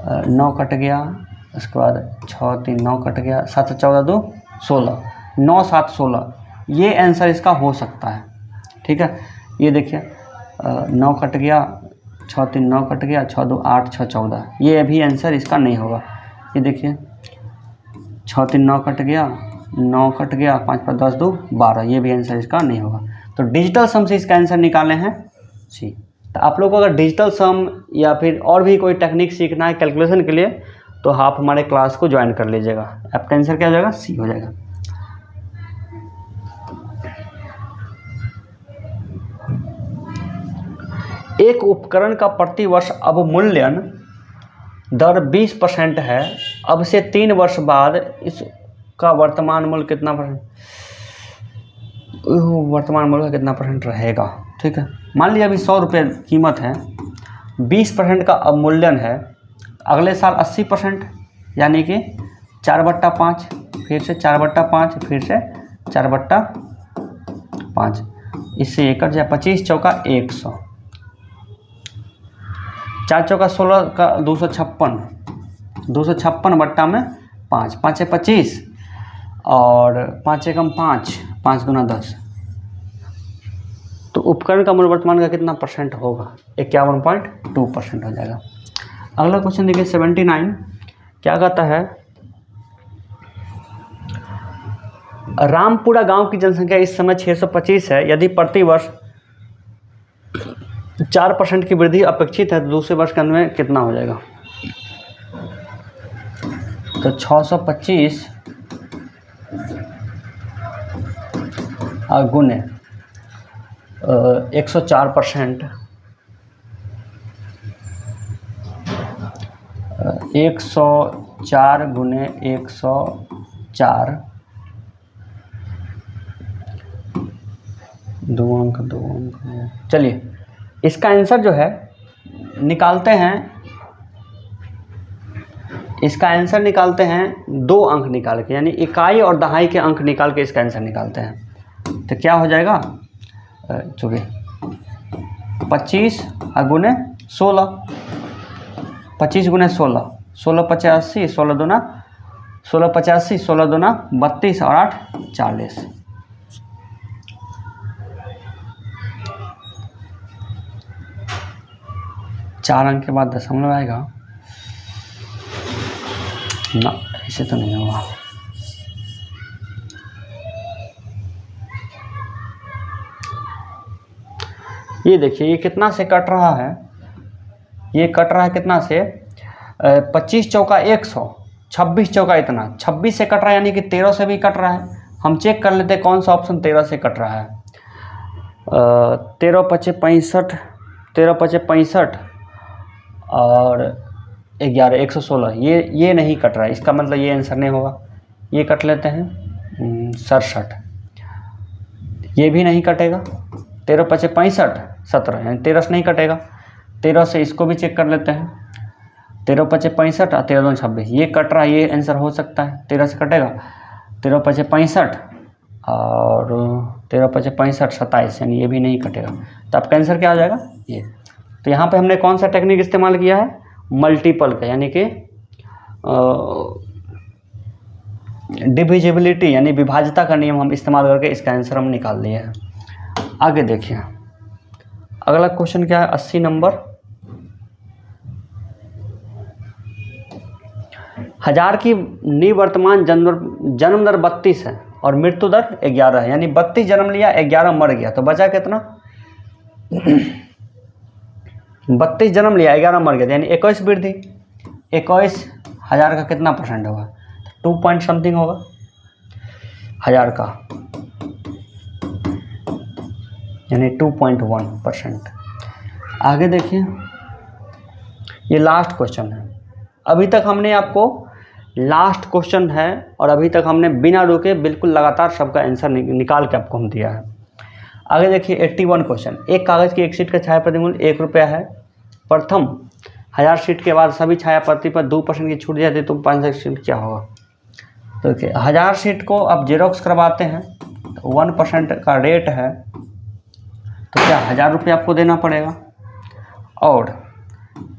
9 कट गया, उसके बाद 6 3 9 कट गया, 7 14 2 16, 9 7 16, ये आंसर इसका हो सकता है। ठीक है, ये देखिए 9 कट गया, 6 3 9 कट गया, 6 2 8 6 14, ये अभी आंसर इसका नहीं होगा। ये देखिए 6 3 9 कट गया, 9 कट गया, 5 5 10 2 12, ये भी आंसर इसका नहीं होगा। तो डिजिटल सम से इसका आंसर निकाले हैं सी। तो आप लोग को अगर डिजिटल सम या फिर और भी कोई टेक्निक सीखना है कैलकुलेशन के लिए तो आप हमारे क्लास को ज्वाइन कर लीजिएगा। आपका आंसर क्या हो जाएगा, सी हो जाएगा। एक उपकरण का प्रतिवर्ष अवमूल्यन दर 20% है, अब से 3 वर्ष बाद इसका वर्तमान मूल्य कितना परसेंट, वर्तमान मूल्य कितना परसेंट रहेगा। ठीक है, मान लीजिए अभी 100 रुपये कीमत है, 20% का अवमूल्यन है, अगले साल 80%, यानी कि 4/5, फिर से 4/5, फिर से 4/5, इससे एक कट जाए, 25 चौका 100, 4 चौका 16 का 256, 256 बट्टा में 5, 5 है 25 और 5 एकम 5, 5 दूना 10। तो उपकरण का मूल्य वर्तमान का कितना परसेंट होगा, 51.2% हो जाएगा। अगला क्वेश्चन देखिए 79, क्या कहता है, रामपुरा गांव की जनसंख्या इस समय 625 है, यदि प्रतिवर्ष 4% की वृद्धि अपेक्षित है तो दूसरे वर्ष के अंत में कितना हो जाएगा। तो 625 गुने 104%, 104 गुने 104, 2 अंक 2 अंक। चलिए इसका आंसर जो है निकालते हैं, इसका आंसर निकालते हैं 2 अंक निकाल के, यानी इकाई और दहाई के अंक निकाल के इसका आंसर निकालते हैं। तो क्या हो जाएगा, चूँकि 25 गुने 16, 25 गुने 16, 16 85, 16 दूना 16 85, 16 दूना 32 और 8 40। चार अंक के बाद दशमलव आएगा ना, ऐसे तो नहीं होगा। ये देखिए ये कितना से कट रहा है, ये कट रहा है कितना से, 25 चौका 100, 26 चौका इतना, 26 से कट रहा है, यानी कि 13 से भी कट रहा है। हम चेक कर लेते हैं कौन सा ऑप्शन 13 से कट रहा है। 13 पचे 65, 13 पचे 65 और 11 116, ये नहीं कट रहा है, इसका मतलब ये आंसर नहीं होगा। ये कट लेते हैं 67, ये भी नहीं कटेगा। 13 पचे 65 17, यानी 13 से नहीं कटेगा। 13 से इसको भी चेक कर लेते हैं, 13 पचे 65 और 13 दूनी 26, ये कट रहा है, ये आंसर हो सकता है, 13 से कटेगा। 13 पचे 65 और 13 पचे 65 27, यानी ये भी नहीं कटेगा। तो आपका आंसर क्या हो जाएगा, ये। तो यहाँ पे हमने कौन सा टेक्निक इस्तेमाल किया है, मल्टीपल का, यानी कि डिविजिबिलिटी यानी विभाज्यता का नियम हम इस्तेमाल करके इसका आंसर हम निकाल लिए हैं। आगे देखिए अगला क्वेश्चन क्या है, 80 नंबर। 1000 की निवर्तमान जन्म दर 32 है और मृत्यु दर 11 है, यानी 32 जन्म लिया 11 मर गया, तो बचा कितना 32 जन्म लिया 11 मर गया, यानी 21 वृद्धि। 21,000 का कितना परसेंट होगा, 2 पॉइंट समथिंग होगा 1000 का, यानी 2.1%। आगे देखिए ये लास्ट क्वेश्चन है। अभी तक हमने आपको लास्ट क्वेश्चन है और अभी तक हमने बिना रुके बिल्कुल लगातार सबका आंसर निकाल के आपको हम दिया है। आगे देखिए 81 क्वेश्चन। एक कागज़ की एक शीट का छाया प्रति मूल्य 1 रुपया है। प्रथम 1000 शीट के बाद सभी छाया प्रति पर 2% की छूट जाती है तो 500 क्या होगा। तो देखिए 1000 शीट को आप जेरोक्स करवाते हैं तो 1% का रेट है, तो क्या 1000 रुपये आपको देना पड़ेगा। और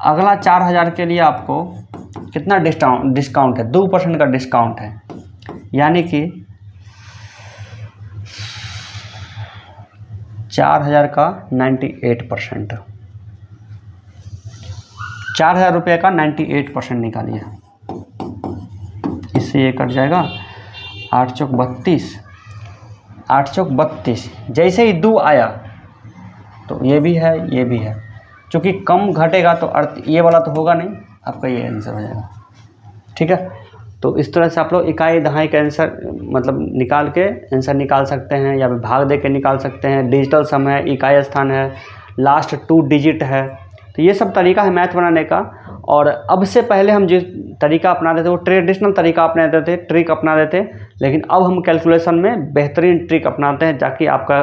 अगला 4000 के लिए आपको कितना डिस्काउंट है, 2% का डिस्काउंट है, यानी कि 4000 का 98%, 4000 रुपये का 98% निकालिए। इससे ये कट जाएगा 8 चौक 32, 8 चौक 32। जैसे ही 2 आया तो ये भी है, ये भी है, क्योंकि कम घटेगा तो अर्थ ये वाला तो होगा नहीं, आपका ये आंसर हो जाएगा। ठीक है, तो इस तरह से आप लोग इकाई दहाई का आंसर मतलब निकाल के आंसर निकाल सकते हैं, या भाग दे के निकाल सकते हैं। डिजिटल सम है, इकाई स्थान है, लास्ट 2 डिजिट है। तो ये सब तरीका है मैथ बनाने का। और अब से पहले हम जिस तरीका अपनाते थे वो ट्रेडिशनल तरीका अपनाते थे, ट्रिक अपनाते थे, लेकिन अब हम कैलकुलेशन में बेहतरीन ट्रिक अपनाते हैं ताकि आपका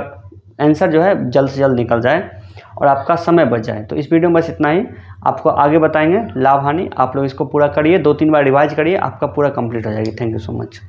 आंसर जो है जल्द से जल्द निकल जाए और आपका समय बच जाए। तो इस वीडियो में बस इतना ही, आपको आगे बताएंगे लाभ हानि। आप लोग इसको पूरा करिए, 2-3 बार रिवाइज करिए, आपका पूरा कंप्लीट हो जाएगी। Thank you so much.